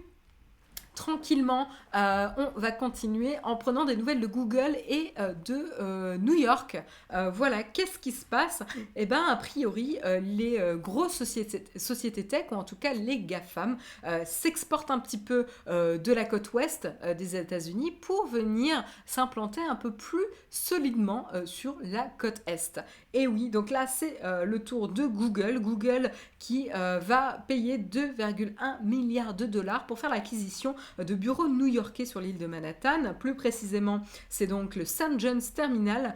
Tranquillement, on va continuer en prenant des nouvelles de Google et de New York. Voilà, qu'est-ce qui se passe ? Eh bien, a priori, les grosses sociétés tech, ou en tout cas les GAFAM, s'exportent un petit peu de la côte ouest des États-Unis pour venir s'implanter un peu plus solidement sur la côte est. Et oui, donc là, c'est le tour de Google. Google qui va payer 2,1 milliards de dollars pour faire l'acquisition de bureaux new-yorkais sur l'île de Manhattan. Plus précisément, c'est donc le St. John's Terminal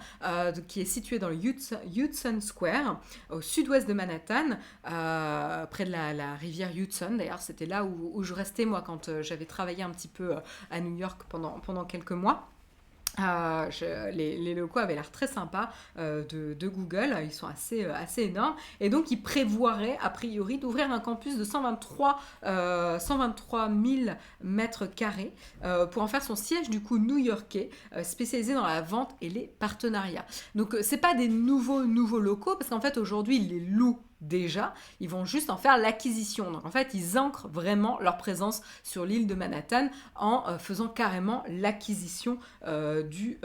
qui est situé dans le Hudson Square, au sud-ouest de Manhattan, près de la rivière Hudson. D'ailleurs, c'était là où je restais, moi, quand j'avais travaillé un petit peu à New York pendant quelques mois. Les locaux avaient l'air très sympas de Google, ils sont assez énormes, et donc ils prévoiraient a priori d'ouvrir un campus de 123 000 mètres carrés pour en faire son siège du coup new-yorkais, spécialisé dans la vente et les partenariats. Donc c'est pas des nouveaux locaux, parce qu'en fait aujourd'hui ils les louent déjà, ils vont juste en faire l'acquisition. Donc en fait, ils ancrent vraiment leur présence sur l'île de Manhattan en faisant carrément l'acquisition du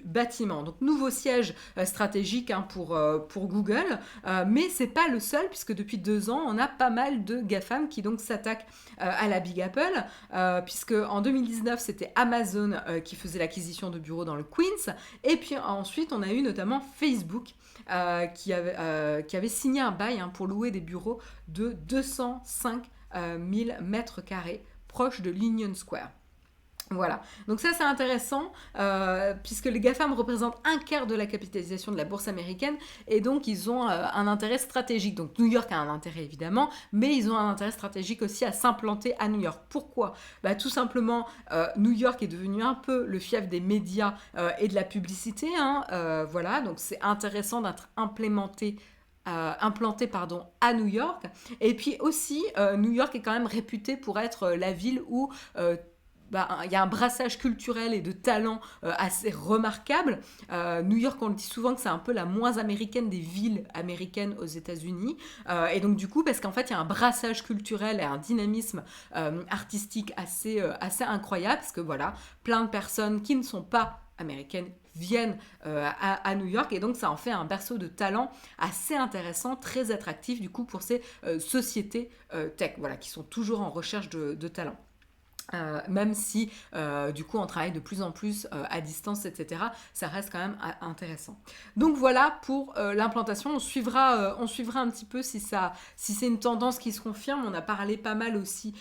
bâtiment. Donc nouveau siège stratégique pour Google, mais c'est pas le seul, puisque depuis 2 ans, on a pas mal de GAFAM qui donc s'attaquent à la Big Apple, puisque en 2019, c'était Amazon qui faisait l'acquisition de bureaux dans le Queens, et puis ensuite, on a eu notamment Facebook qui avait signé un bail pour louer des bureaux de 205 000 mètres carrés proche de l'Union Square. Voilà, donc ça c'est intéressant puisque les GAFAM représentent 1/4 de la capitalisation de la bourse américaine et donc ils ont un intérêt stratégique. Donc New York a un intérêt évidemment, mais ils ont un intérêt stratégique aussi à s'implanter à New York. Pourquoi ? Tout simplement, New York est devenu un peu le fief des médias et de la publicité. Voilà, donc c'est intéressant d'être implanté à New York. Et puis aussi, New York est quand même réputé pour être la ville où il y a un brassage culturel et de talent assez remarquable. New York, on le dit souvent que c'est un peu la moins américaine des villes américaines aux États-Unis. Et donc du coup, parce qu'en fait, il y a un brassage culturel et un dynamisme artistique assez incroyable, parce que voilà, plein de personnes qui ne sont pas américaines viennent à New York, et donc ça en fait un berceau de talent assez intéressant, très attractif du coup pour ces sociétés tech, voilà, qui sont toujours en recherche de talent. Même si du coup on travaille de plus en plus à distance, etc., ça reste quand même intéressant. Donc voilà pour l'implantation. On suivra un petit peu si c'est une tendance qui se confirme. On a parlé pas mal aussi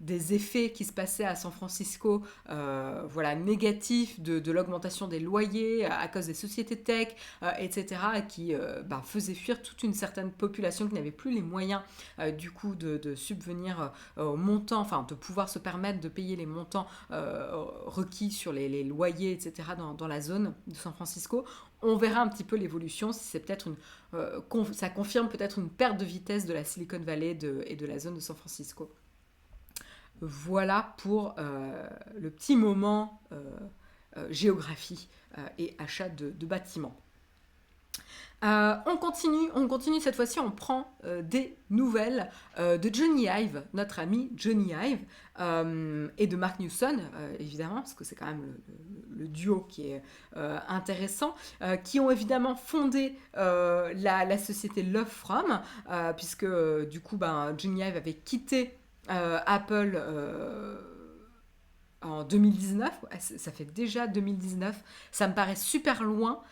des effets qui se passaient à San Francisco, voilà, négatifs de l'augmentation des loyers à cause des sociétés tech, etc., qui faisaient fuir toute une certaine population qui n'avait plus les moyens du coup de subvenir au montant, enfin de pouvoir se permettre de payer les montants requis sur les loyers, etc., dans la zone de San Francisco. On verra un petit peu l'évolution, si c'est peut-être ça confirme peut-être une perte de vitesse de la Silicon Valley et de la zone de San Francisco. Voilà pour le petit moment géographie et achat de bâtiments. On continue cette fois-ci, on prend des nouvelles de Jony Ive, notre ami Jony Ive, et de Mark Newson, évidemment, parce que c'est quand même le duo qui est intéressant, qui ont évidemment fondé la société Love From, puisque du coup, Jony Ive avait quitté Apple en 2019, ça fait déjà 2019, ça me paraît super loin.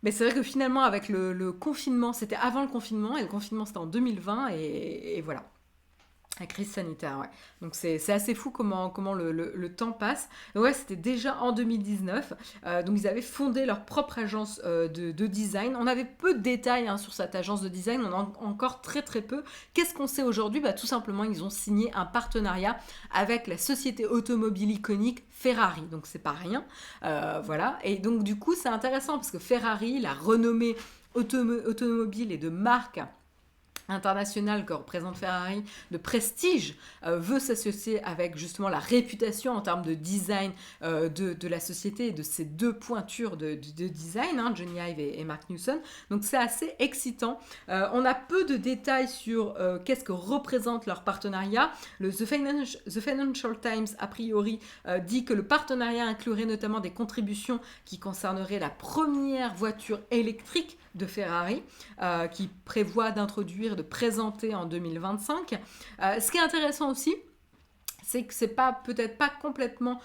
Mais c'est vrai que finalement, avec le confinement, c'était avant le confinement, et le confinement c'était en 2020, et voilà. La crise sanitaire, ouais. Donc c'est assez fou comment le temps passe. Et ouais, c'était déjà en 2019. Donc ils avaient fondé leur propre agence de design. On avait peu de détails sur cette agence de design. On en a encore très très peu. Qu'est-ce qu'on sait aujourd'hui ? Tout simplement, ils ont signé un partenariat avec la société automobile iconique Ferrari. Donc c'est pas rien. Voilà. Et donc du coup, c'est intéressant parce que Ferrari, la renommée automobile et de marque international que représente Ferrari, de prestige, veut s'associer avec justement la réputation en termes de design de la société et de ces deux pointures de design, Jony Ive et Mark Newson. Donc c'est assez excitant. On a peu de détails sur qu'est-ce que représente leur partenariat. The Financial Times, a priori, dit que le partenariat inclurait notamment des contributions qui concerneraient la première voiture électrique de Ferrari, qui prévoit d'introduire, de présenter en 2025. Ce qui est intéressant aussi, c'est que c'est peut-être pas complètement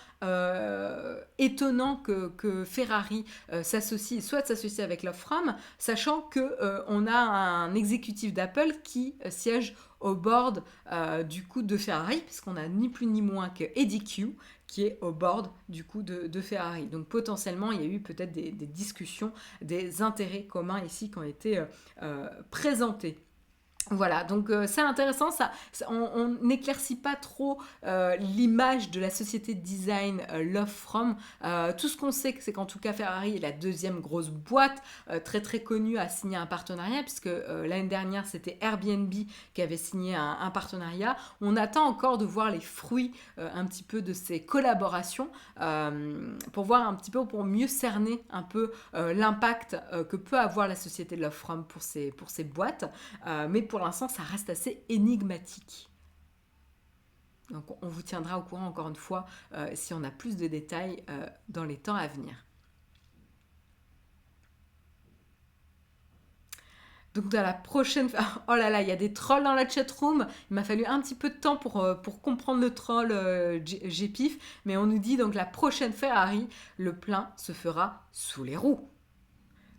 étonnant que Ferrari souhaite s'associer avec Love From, sachant qu'on a un exécutif d'Apple qui siège au board du coup de Ferrari, puisqu'on a ni plus ni moins que Eddie Q, qui est au board du coup de Ferrari. Donc potentiellement, il y a eu peut-être des discussions, des intérêts communs ici qui ont été présentés. Voilà, donc c'est intéressant, on n'éclaircit pas trop l'image de la société de design Love From. Tout ce qu'on sait, c'est qu'en tout cas Ferrari est la deuxième grosse boîte très très connue à signer un partenariat, puisque l'année dernière c'était Airbnb qui avait signé un partenariat. On attend encore de voir les fruits un petit peu de ces collaborations pour voir un petit peu, pour mieux cerner un peu l'impact que peut avoir la société Love From pour ces boîtes. Mais pour l'instant, ça reste assez énigmatique. Donc on vous tiendra au courant encore une fois si on a plus de détails dans les temps à venir. Donc dans la prochaine... Oh là là, il y a des trolls dans la chatroom. Il m'a fallu un petit peu de temps pour comprendre le troll GPIF. Mais on nous dit donc la prochaine Ferrari, le plein se fera sous les roues.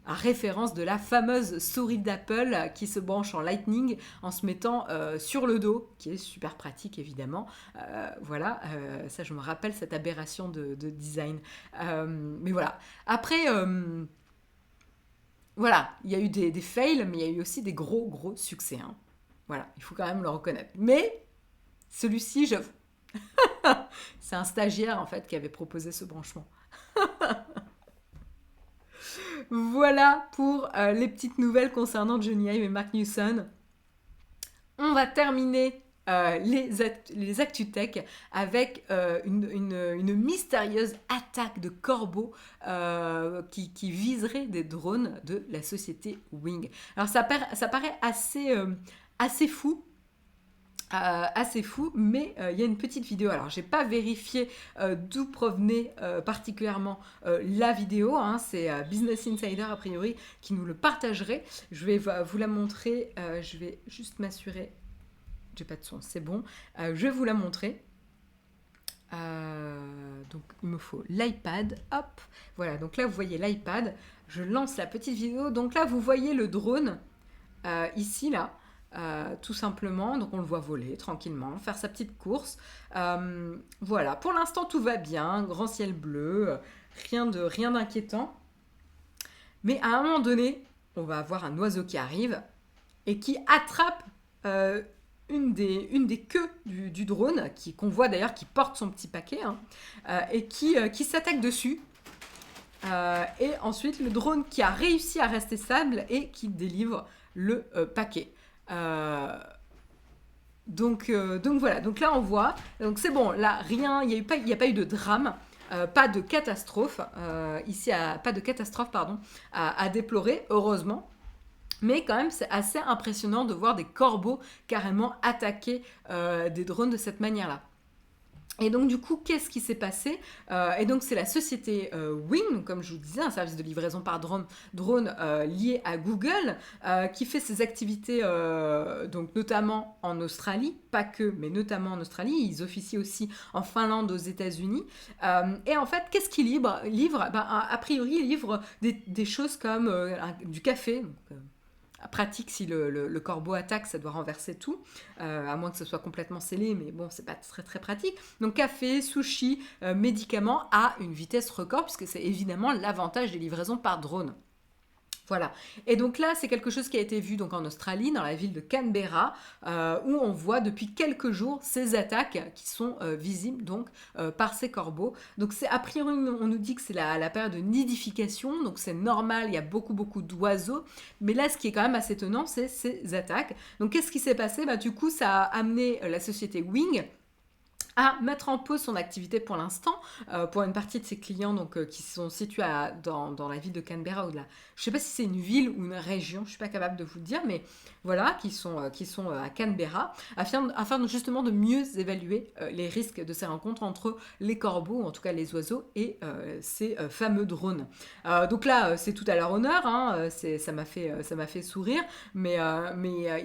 À référence de la fameuse souris d'Apple qui se branche en Lightning en se mettant sur le dos, qui est super pratique évidemment. Voilà, ça je me rappelle cette aberration de design. Mais voilà. Après, voilà, il y a eu des fails, mais il y a eu aussi des gros succès. Voilà, il faut quand même le reconnaître. Mais celui-ci, j'avoue, c'est un stagiaire en fait qui avait proposé ce branchement. Voilà pour les petites nouvelles concernant Jony Ive et Mark Newson. On va terminer les ActuTech avec une mystérieuse attaque de corbeaux qui viserait des drones de la société Wing. Alors ça paraît assez fou. Mais il y a une petite vidéo. Alors, j'ai pas vérifié d'où provenait particulièrement la vidéo. C'est Business Insider, a priori, qui nous le partagerait. Je vais vous la montrer. Je vais juste m'assurer j'ai pas de son, c'est bon. Je vais vous la montrer. Donc il me faut l'iPad, hop, voilà, donc là vous voyez l'iPad, je lance la petite vidéo, donc là vous voyez le drone, ici là, tout simplement, donc on le voit voler tranquillement, faire sa petite course, voilà, pour l'instant tout va bien, grand ciel bleu, rien d'inquiétant, mais à un moment donné, on va avoir un oiseau qui arrive et qui attrape une des queues du drone, qu'on voit d'ailleurs qui porte son petit paquet, hein, et qui s'attaque dessus. Et ensuite, le drone qui a réussi à rester stable et qui délivre le paquet. Donc voilà, donc là on voit, donc c'est bon, là rien, il n'y a pas eu de drame. Pas de catastrophe, pas de catastrophe pardon, à déplorer, heureusement. Mais quand même, c'est assez impressionnant de voir des corbeaux carrément attaquer des drones de cette manière-là. Et donc du coup, qu'est-ce qui s'est passé? Et donc c'est la société Wing, comme je vous disais, un service de livraison par drone lié à Google, qui fait ses activités donc notamment en Australie, pas que, mais notamment en Australie. Ils officient aussi en Finlande, aux États-Unis. Et en fait, qu'est-ce qu'ils livrent? A priori, ils livrent des choses comme du café. Donc, pratique si le corbeau attaque, ça doit renverser tout, à moins que ce soit complètement scellé, mais bon, c'est pas très très pratique. Donc café, sushi, médicaments à une vitesse record, puisque c'est évidemment l'avantage des livraisons par drone. Voilà. Et donc là, c'est quelque chose qui a été vu donc en Australie, dans la ville de Canberra, où on voit depuis quelques jours ces attaques qui sont visibles donc par ces corbeaux. Donc c'est a priori, on nous dit que c'est la période de nidification, donc c'est normal, il y a beaucoup d'oiseaux. Mais là, ce qui est quand même assez étonnant, c'est ces attaques. Donc qu'est-ce qui s'est passé? Du coup, ça a amené la société Wing à mettre en pause son activité pour l'instant, pour une partie de ses clients donc, qui sont situés dans la ville de Canberra. Je ne sais pas si c'est une ville ou une région, je ne suis pas capable de vous le dire, mais voilà, qui sont à Canberra, afin justement de mieux évaluer les risques de ces rencontres entre les corbeaux, ou en tout cas les oiseaux, et ces fameux drones. Donc là, c'est tout à leur honneur, hein, ça m'a fait sourire, mais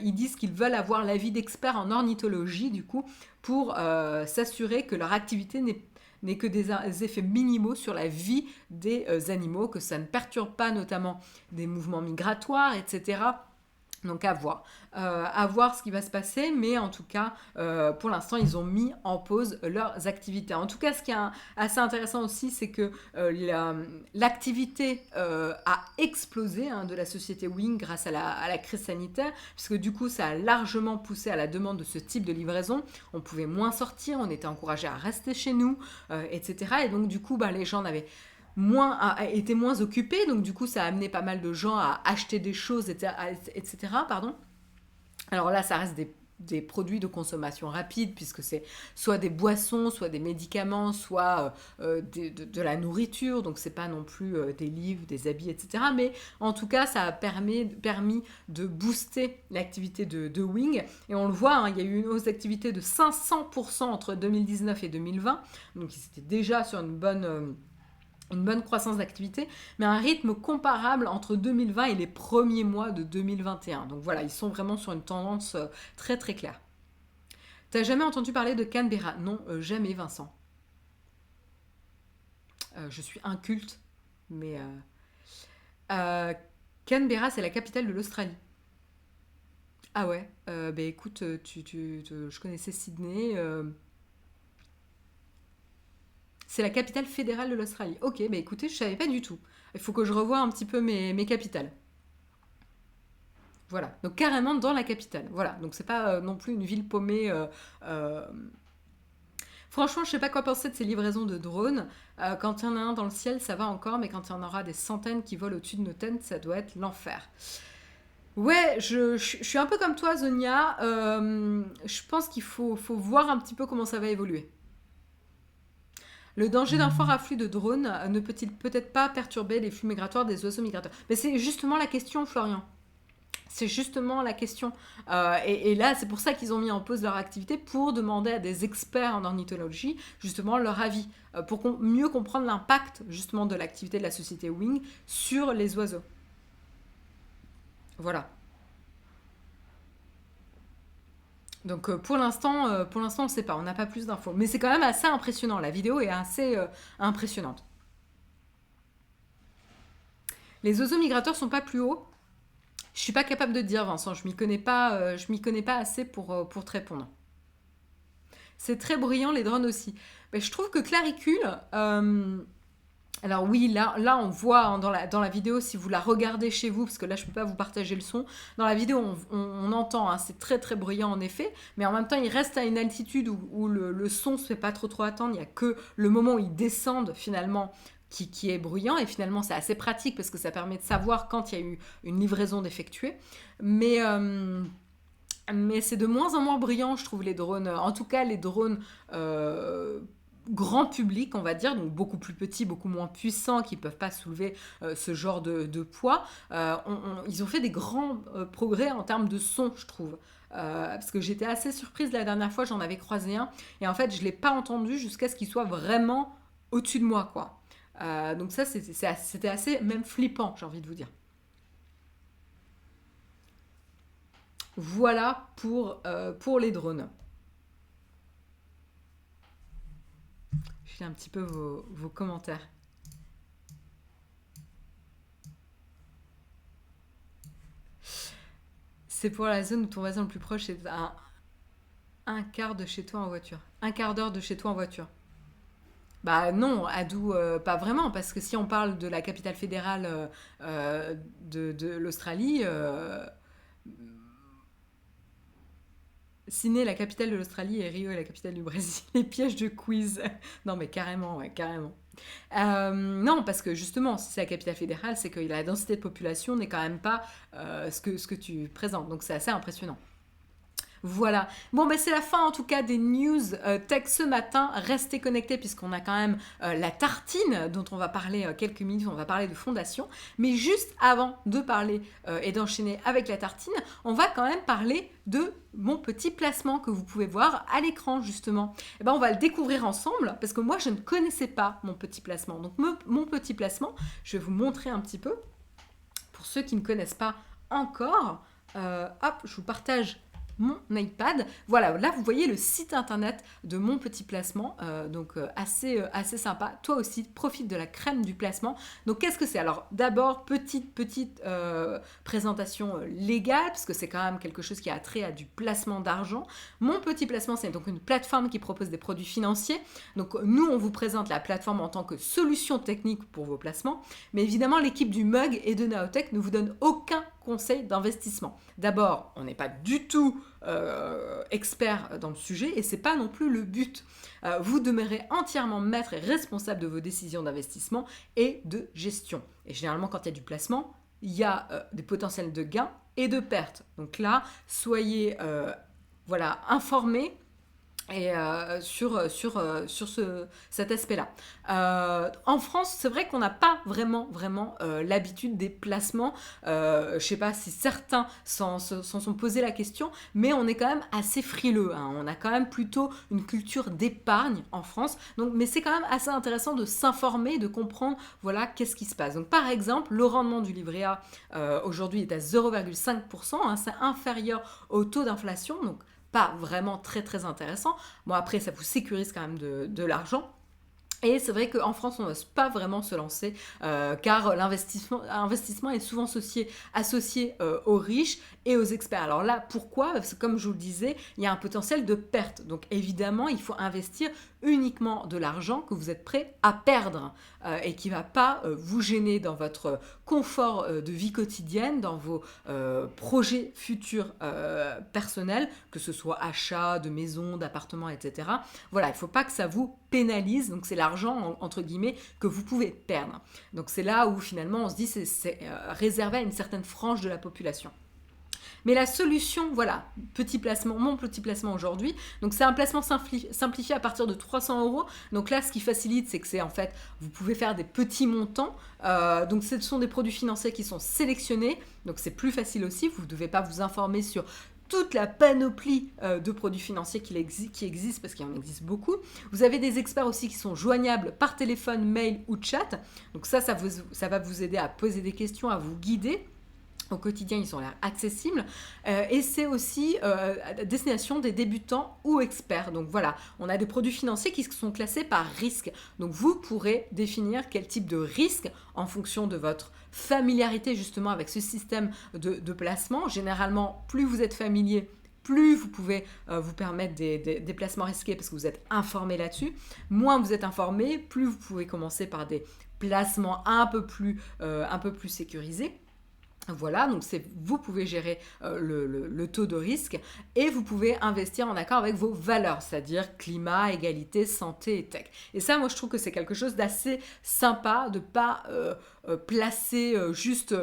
ils disent qu'ils veulent avoir l'avis d'experts en ornithologie, du coup, pour s'assurer que leur activité n'est que des effets minimaux sur la vie des animaux, que ça ne perturbe pas notamment des mouvements migratoires, etc. Donc à voir ce qui va se passer, mais en tout cas, pour l'instant, ils ont mis en pause leurs activités. En tout cas, ce qui est assez intéressant aussi, c'est que l'activité a explosé de la société Wing grâce à la crise sanitaire, puisque du coup, ça a largement poussé à la demande de ce type de livraison. On pouvait moins sortir, on était encouragé à rester chez nous, etc. Et donc, du coup, les gens étaient moins occupés, donc du coup ça a amené pas mal de gens à acheter des choses, etc. Pardon. Alors là, ça reste des produits de consommation rapide, puisque c'est soit des boissons, soit des médicaments, soit de la nourriture, donc c'est pas non plus des livres, des habits, etc. Mais en tout cas, ça a permis de booster l'activité de Wing, et on le voit, il y a eu une hausse d'activité de 500% entre 2019 et 2020, donc ils étaient déjà sur une bonne croissance d'activité, mais un rythme comparable entre 2020 et les premiers mois de 2021. Donc voilà, ils sont vraiment sur une tendance très très claire. T'as jamais entendu parler de Canberra? Non, jamais, Vincent. Je suis inculte, mais Canberra, c'est la capitale de l'Australie. Ah ouais, écoute, je connaissais Sydney. C'est la capitale fédérale de l'Australie. Ok, écoutez, je savais pas du tout. Il faut que je revoie un petit peu mes capitales. Voilà, donc carrément dans la capitale. Voilà, donc c'est pas non plus une ville paumée. Franchement, je sais pas quoi penser de ces livraisons de drones. Quand il y en a un dans le ciel, ça va encore, mais quand il y en aura des centaines qui volent au-dessus de nos têtes, ça doit être l'enfer. Ouais, je suis un peu comme toi, Zonia. Je pense qu'il faut voir un petit peu comment ça va évoluer. Le danger d'un fort afflux de drones ne peut-il peut-être pas perturber les flux migratoires des oiseaux migrateurs? Mais c'est justement la question, Florian. C'est justement la question. Et là, c'est pour ça qu'ils ont mis en pause leur activité, pour demander à des experts en ornithologie, justement, leur avis, pour mieux comprendre l'impact, justement, de l'activité de la société Wing sur les oiseaux. Voilà. Donc pour l'instant, on ne sait pas, on n'a pas plus d'infos. Mais c'est quand même assez impressionnant, la vidéo est assez impressionnante. Les oiseaux migrateurs sont pas plus hauts. Je suis pas capable de dire, Vincent, je m'y connais pas assez pour te répondre. C'est très bruyant, les drones aussi. Mais je trouve que Claricule, alors oui, là on voit hein, dans la vidéo, si vous la regardez chez vous, parce que là je peux pas vous partager le son, dans la vidéo on entend, hein, c'est très très bruyant en effet, mais en même temps il reste à une altitude où le son se fait pas trop attendre, il y a que le moment où ils descendent finalement qui est bruyant, et finalement c'est assez pratique parce que ça permet de savoir quand il y a eu une livraison d'effectuer, mais c'est de moins en moins brillant, je trouve, les drones. En tout cas, les drones grand public, on va dire, donc beaucoup plus petits, beaucoup moins puissants, qui ne peuvent pas soulever ce genre de poids. Ils ont fait des grands progrès en termes de son, je trouve. Parce que j'étais assez surprise la dernière fois, j'en avais croisé un, et en fait, je ne l'ai pas entendu jusqu'à ce qu'il soit vraiment au-dessus de moi, quoi. Donc ça, c'était assez même flippant, j'ai envie de vous dire. Voilà pour les drones. Je lis un petit peu vos commentaires. C'est pour la zone où ton voisin le plus proche est à un quart de chez toi en voiture. Un quart d'heure de chez toi en voiture. Bah non, Adou, pas vraiment, parce que si on parle de la capitale fédérale de l'Australie, Sydney, la capitale de l'Australie, et Rio est la capitale du Brésil. Les pièges de quiz. Non, mais carrément, ouais, carrément. Non, parce que justement, si c'est la capitale fédérale, c'est que la densité de population n'est quand même pas ce que tu présentes. Donc c'est assez impressionnant. Voilà. Bon, ben c'est la fin en tout cas des news tech ce matin. Restez connectés puisqu'on a quand même la tartine dont on va parler quelques minutes. On va parler de fondation. Mais juste avant de parler et d'enchaîner avec la tartine, on va quand même parler de mon petit placement que vous pouvez voir à l'écran justement. Et ben, on va le découvrir ensemble parce que moi je ne connaissais pas mon petit placement. Donc mon petit placement, je vais vous montrer un petit peu. Pour ceux qui ne connaissent pas encore, hop, je vous partage mon iPad. Voilà, là vous voyez le site internet de mon petit placement, donc assez sympa. Toi aussi, profite de la crème du placement. Donc qu'est-ce que c'est? Alors d'abord, petite présentation légale, parce que c'est quand même quelque chose qui a trait à du placement d'argent. Mon petit placement, c'est donc une plateforme qui propose des produits financiers. Donc nous, on vous présente la plateforme en tant que solution technique pour vos placements. Mais évidemment, l'équipe du Mug et de Naotech ne vous donne aucun conseil d'investissement. D'abord, on n'est pas du tout expert dans le sujet et c'est pas non plus le but. Vous demeurez entièrement maître et responsable de vos décisions d'investissement et de gestion. Et généralement, quand il y a du placement, il y a des potentiels de gains et de pertes. Donc là, soyez informés et sur cet aspect-là. En France, c'est vrai qu'on n'a pas vraiment l'habitude des placements. Je ne sais pas si certains s'en sont posé la question, mais on est quand même assez frileux. Hein. On a quand même plutôt une culture d'épargne en France. Donc, mais c'est quand même assez intéressant de s'informer, de comprendre voilà, qu'est-ce qui se passe. Donc, par exemple, le rendement du livret A aujourd'hui est à 0,5%. Hein, c'est inférieur au taux d'inflation. Donc, pas vraiment très intéressant. Bon, après, ça vous sécurise quand même de l'argent. Et c'est vrai qu'en France, on n'ose pas vraiment se lancer car l'investissement est souvent associé aux riches et aux experts. Alors là, pourquoi? Parce que comme je vous le disais, il y a un potentiel de perte. Donc évidemment, il faut investir uniquement de l'argent que vous êtes prêt à perdre et qui ne va pas vous gêner dans votre confort de vie quotidienne, dans vos projets futurs personnels, que ce soit achat de maison, d'appartement, etc. Voilà, il ne faut pas que ça vous pénalise. Donc c'est l'argent, entre guillemets, que vous pouvez perdre. Donc c'est là où finalement on se dit c'est réservé à une certaine frange de la population. Mais la solution, voilà, mon petit placement aujourd'hui, donc c'est un placement simplifié à partir de 300 €. Donc là, ce qui facilite, c'est que c'est en fait, vous pouvez faire des petits montants. Donc ce sont des produits financiers qui sont sélectionnés, donc c'est plus facile aussi. Vous ne devez pas vous informer sur toute la panoplie de produits financiers qui existent, parce qu'il en existe beaucoup. Vous avez des experts aussi qui sont joignables par téléphone, mail ou chat. Donc ça va vous aider à poser des questions, à vous guider. Au quotidien, ils ont l'air accessibles et c'est aussi à destination des débutants ou experts. Donc voilà, on a des produits financiers qui sont classés par risque. Donc vous pourrez définir quel type de risque en fonction de votre familiarité justement avec ce système de placement. Généralement, plus vous êtes familier, plus vous pouvez vous permettre des placements risqués parce que vous êtes informé là-dessus. Moins vous êtes informé, plus vous pouvez commencer par des placements un peu plus sécurisés. Voilà, donc vous pouvez gérer le taux de risque et vous pouvez investir en accord avec vos valeurs, c'est-à-dire climat, égalité, santé et tech. Et ça, moi, je trouve que c'est quelque chose d'assez sympa de ne pas placer juste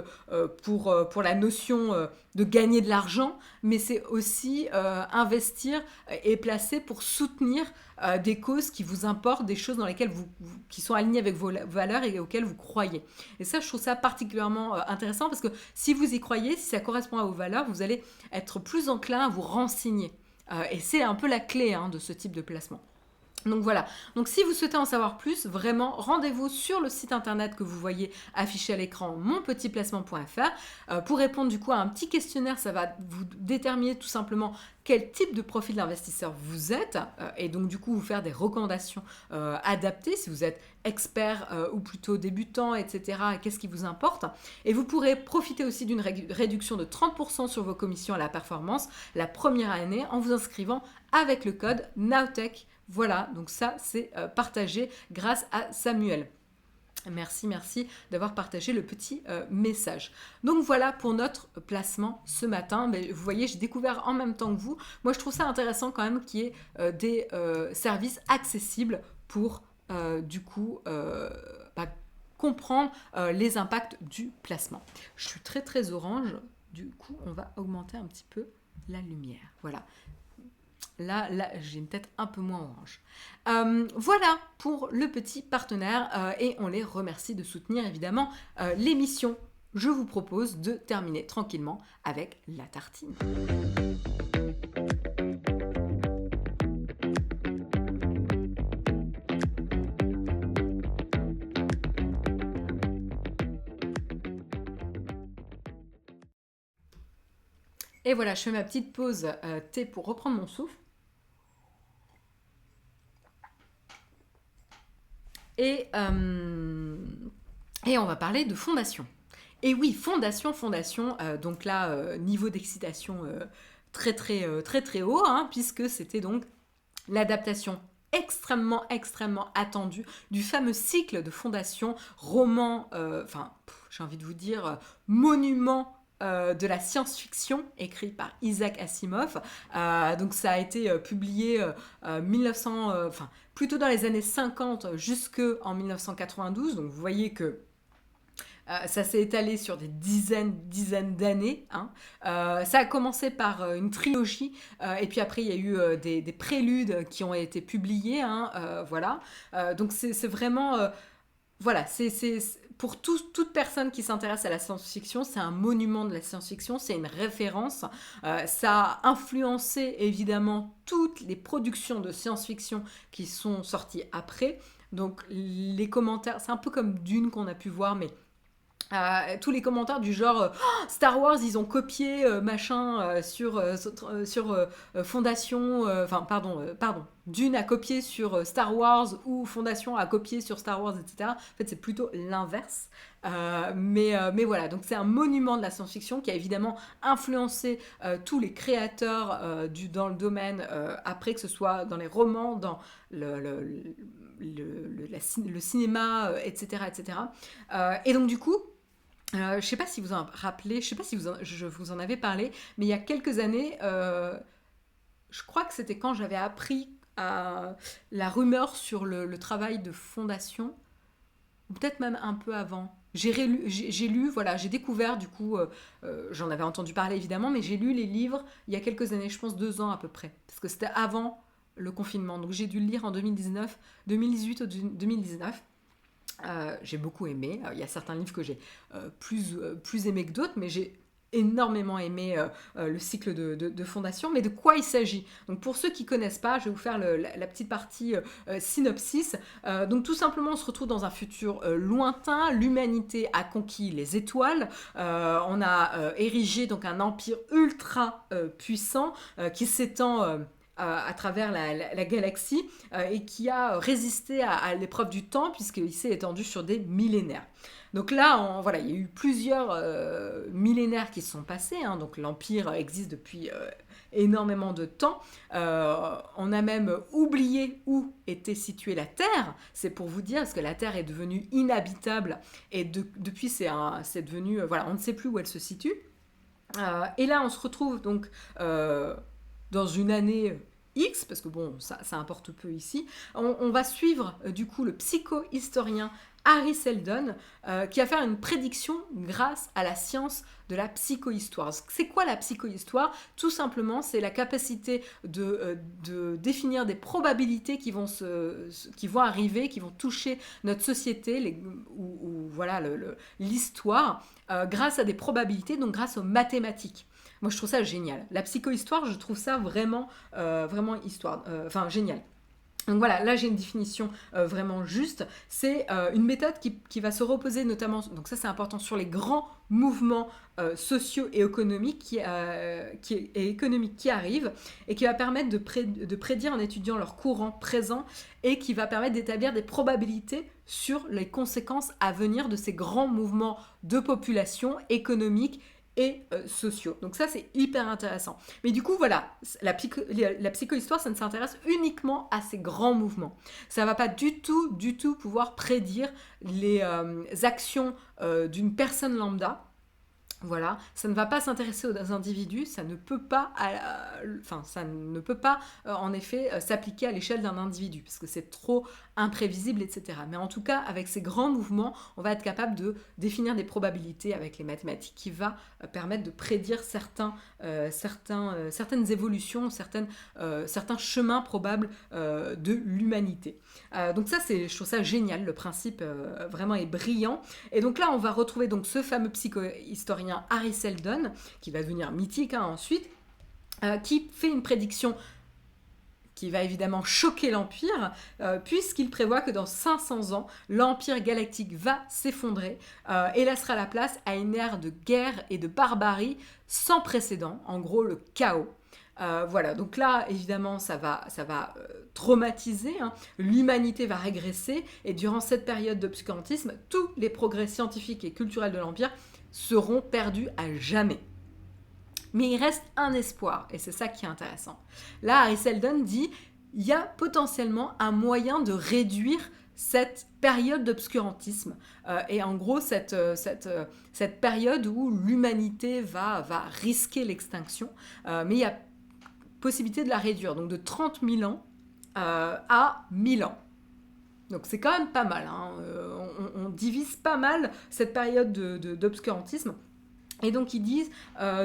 pour la notion de gagner de l'argent, mais c'est aussi investir et placer pour soutenir des causes qui vous importent, des choses dans lesquelles qui sont alignées avec vos valeurs et auxquelles vous croyez. Et ça, je trouve ça particulièrement intéressant parce que si vous y croyez, si ça correspond à vos valeurs, vous allez être plus enclin à vous renseigner. Et c'est un peu la clé de ce type de placement. Donc voilà, donc si vous souhaitez en savoir plus, vraiment rendez-vous sur le site internet que vous voyez affiché à l'écran, monpetitplacement.fr. Pour répondre du coup à un petit questionnaire, ça va vous déterminer tout simplement quel type de profil d'investisseur vous êtes et donc du coup vous faire des recommandations adaptées si vous êtes expert ou plutôt débutant, etc. Et qu'est-ce qui vous importe. Et vous pourrez profiter aussi d'une réduction de 30% sur vos commissions à la performance la première année en vous inscrivant avec le code NOWTECH. Voilà, donc ça c'est partagé grâce à Samuel. Merci d'avoir partagé le petit message. Donc voilà pour notre placement ce matin. Mais vous voyez, j'ai découvert en même temps que vous. Moi, je trouve ça intéressant quand même qu'il y ait des services accessibles pour comprendre les impacts du placement. Je suis très orange. Du coup, on va augmenter un petit peu la lumière. Voilà. Là, j'ai une tête un peu moins orange. Voilà pour le petit partenaire et on les remercie de soutenir évidemment l'émission. Je vous propose de terminer tranquillement avec la tartine. Et voilà, je fais ma petite pause thé pour reprendre mon souffle. Et on va parler de fondation. Et oui, fondation. Donc là, niveau d'excitation très haut, puisque c'était donc l'adaptation extrêmement attendue du fameux cycle de fondation, roman, j'ai envie de vous dire, monument de la science-fiction écrit par Isaac Asimov. Donc ça a été publié plutôt dans les années 50 jusqu'en 1992. Donc vous voyez que ça s'est étalé sur des dizaines d'années. Ça a commencé par une trilogie et puis après il y a eu des préludes qui ont été publiés. Voilà. Donc c'est vraiment... voilà, c'est pour toute personne qui s'intéresse à la science-fiction, c'est un monument de la science-fiction, c'est une référence. Ça a influencé évidemment toutes les productions de science-fiction qui sont sorties après. Donc les commentaires, c'est un peu comme Dune qu'on a pu voir, mais tous les commentaires du genre Star Wars ils ont copié sur Fondation, Dune a copié sur Star Wars ou Fondation a copié sur Star Wars, etc. En fait c'est plutôt l'inverse, mais voilà, donc c'est un monument de la science-fiction qui a évidemment influencé tous les créateurs dans le domaine après, que ce soit dans les romans, dans le cinéma, etc. Et donc du coup, je ne sais pas si vous en rappelez, je ne sais pas si je vous en avais parlé, mais il y a quelques années, je crois que c'était quand j'avais appris la rumeur sur le travail de Fondation, ou peut-être même un peu avant. J'ai lu, voilà, j'ai découvert du coup, j'en avais entendu parler évidemment, mais j'ai lu les livres il y a quelques années, je pense 2 ans à peu près, parce que c'était avant le confinement, donc j'ai dû le lire en 2018 ou 2019. J'ai beaucoup aimé. Il y a certains livres que j'ai plus aimé que d'autres, mais j'ai énormément aimé le cycle de fondation, mais de quoi il s'agit? Donc pour ceux qui ne connaissent pas, je vais vous faire la petite partie synopsis. Donc tout simplement, on se retrouve dans un futur lointain, l'humanité a conquis les étoiles, on a érigé donc un empire ultra puissant qui s'étend à travers la galaxie et qui a résisté à l'épreuve du temps puisqu'il s'est étendu sur des millénaires. Donc là, voilà, il y a eu plusieurs millénaires qui se sont passés, hein, donc l'Empire existe depuis énormément de temps. On a même oublié où était située la Terre, c'est pour vous dire, parce que la Terre est devenue inhabitable et depuis c'est devenu, voilà, on ne sait plus où elle se situe. Et là, on se retrouve donc dans une année X, parce que bon, ça importe peu ici. On va suivre du coup le psychohistorien Harry Seldon, qui va faire une prédiction grâce à la science de la psychohistoire. C'est quoi la psychohistoire? Tout simplement, c'est la capacité de définir des probabilités qui vont arriver, qui vont toucher notre société, ou voilà l'histoire, grâce à des probabilités, donc grâce aux mathématiques. Moi, je trouve ça génial. La psychohistoire, je trouve ça vraiment génial. Donc voilà, là j'ai une définition vraiment juste. C'est une méthode qui va se reposer notamment, donc ça c'est important, sur les grands mouvements sociaux et économiques qui arrivent et qui va permettre de prédire en étudiant leur courant présent et qui va permettre d'établir des probabilités sur les conséquences à venir de ces grands mouvements de population économiques et sociaux. Donc ça, c'est hyper intéressant. Mais du coup, voilà, la psychohistoire, ça ne s'intéresse uniquement à ces grands mouvements. Ça ne va pas du tout pouvoir prédire les actions d'une personne lambda. Voilà, ça ne va pas s'intéresser aux individus, ça ne peut pas, en effet s'appliquer à l'échelle d'un individu parce que c'est trop imprévisible, etc. Mais en tout cas, avec ces grands mouvements, on va être capable de définir des probabilités avec les mathématiques qui va permettre de prédire certaines évolutions, certains chemins probables de l'humanité. Donc ça, je trouve ça génial, le principe vraiment est brillant. Et donc là, on va retrouver donc ce fameux psychohistorien Harry Seldon, qui va devenir mythique ensuite, qui fait une prédiction qui va évidemment choquer l'Empire, puisqu'il prévoit que dans 500 ans, l'Empire galactique va s'effondrer et laissera la place à une ère de guerre et de barbarie sans précédent, en gros le chaos. Voilà, donc là, évidemment, ça va traumatiser, hein. L'humanité va régresser, et durant cette période d'obscurantisme, tous les progrès scientifiques et culturels de l'Empire seront perdus à jamais. Mais il reste un espoir, et c'est ça qui est intéressant. Là, Harry Seldon dit, il y a potentiellement un moyen de réduire cette période d'obscurantisme et en gros cette période où l'humanité va risquer l'extinction, mais il y a possibilité de la réduire, donc de 30 000 ans à 1000 ans. Donc c'est quand même pas mal, hein. On divise pas mal cette période d'obscurantisme. Et donc ils disent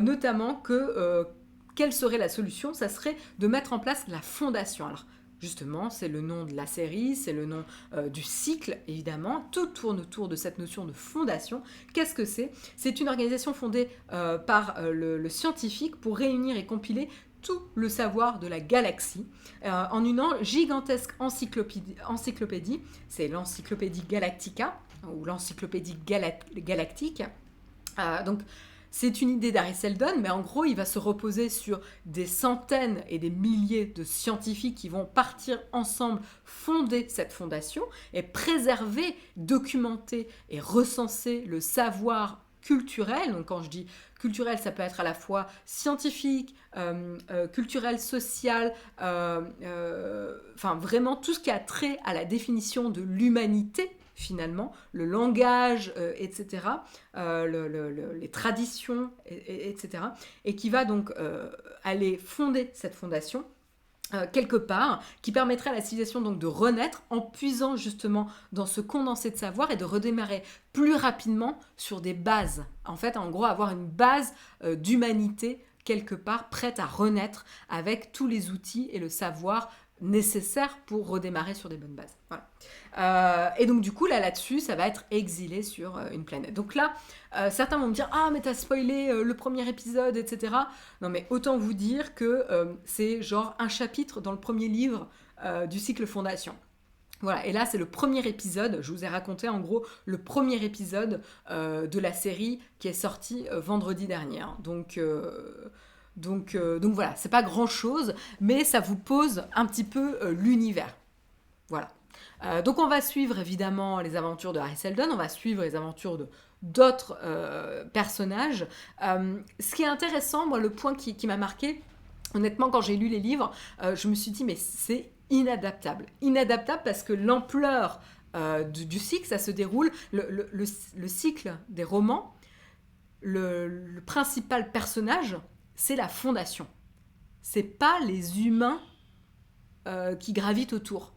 notamment que quelle serait la solution? Ça serait de mettre en place la fondation. Alors justement, c'est le nom de la série, c'est le nom du cycle, évidemment. Tout tourne autour de cette notion de fondation. Qu'est-ce que c'est? C'est une organisation fondée par le scientifique pour réunir et compiler tout le savoir de la galaxie en une gigantesque encyclopédie. C'est l'encyclopédie Galactica, ou l'encyclopédie galactique. Donc, c'est une idée d'Harry Seldon, mais en gros, il va se reposer sur des centaines et des milliers de scientifiques qui vont partir ensemble fonder cette fondation et préserver, documenter et recenser le savoir culturel. Donc quand je dis culturel, ça peut être à la fois scientifique, culturel, social, vraiment tout ce qui a trait à la définition de l'humanité, finalement, le langage, etc., les traditions, etc., et qui va donc aller fonder cette fondation quelque part, qui permettrait à la civilisation donc de renaître en puisant justement dans ce condensé de savoir et de redémarrer plus rapidement sur des bases. En fait, en gros, avoir une base d'humanité quelque part prête à renaître avec tous les outils et le savoir nécessaire pour redémarrer sur des bonnes bases. Voilà. Et donc du coup, là-dessus, ça va être exilé sur une planète. Donc là, certains vont me dire « Ah, mais t'as spoilé le premier épisode, etc. » Non, mais autant vous dire que c'est genre un chapitre dans le premier livre du cycle Fondation. Voilà, et là c'est le premier épisode, je vous ai raconté en gros le premier épisode de la série qui est sorti vendredi dernier. Hein. Donc voilà, c'est pas grand chose, mais ça vous pose un petit peu l'univers. Voilà. Donc on va suivre évidemment les aventures de Hari Seldon, on va suivre les aventures d'autres personnages. Ce qui est intéressant, moi le point qui m'a marqué, honnêtement quand j'ai lu les livres, je me suis dit mais c'est inadaptable. Inadaptable parce que l'ampleur du cycle, ça se déroule, le cycle des romans, le principal personnage, c'est la Fondation. C'est pas les humains qui gravitent autour.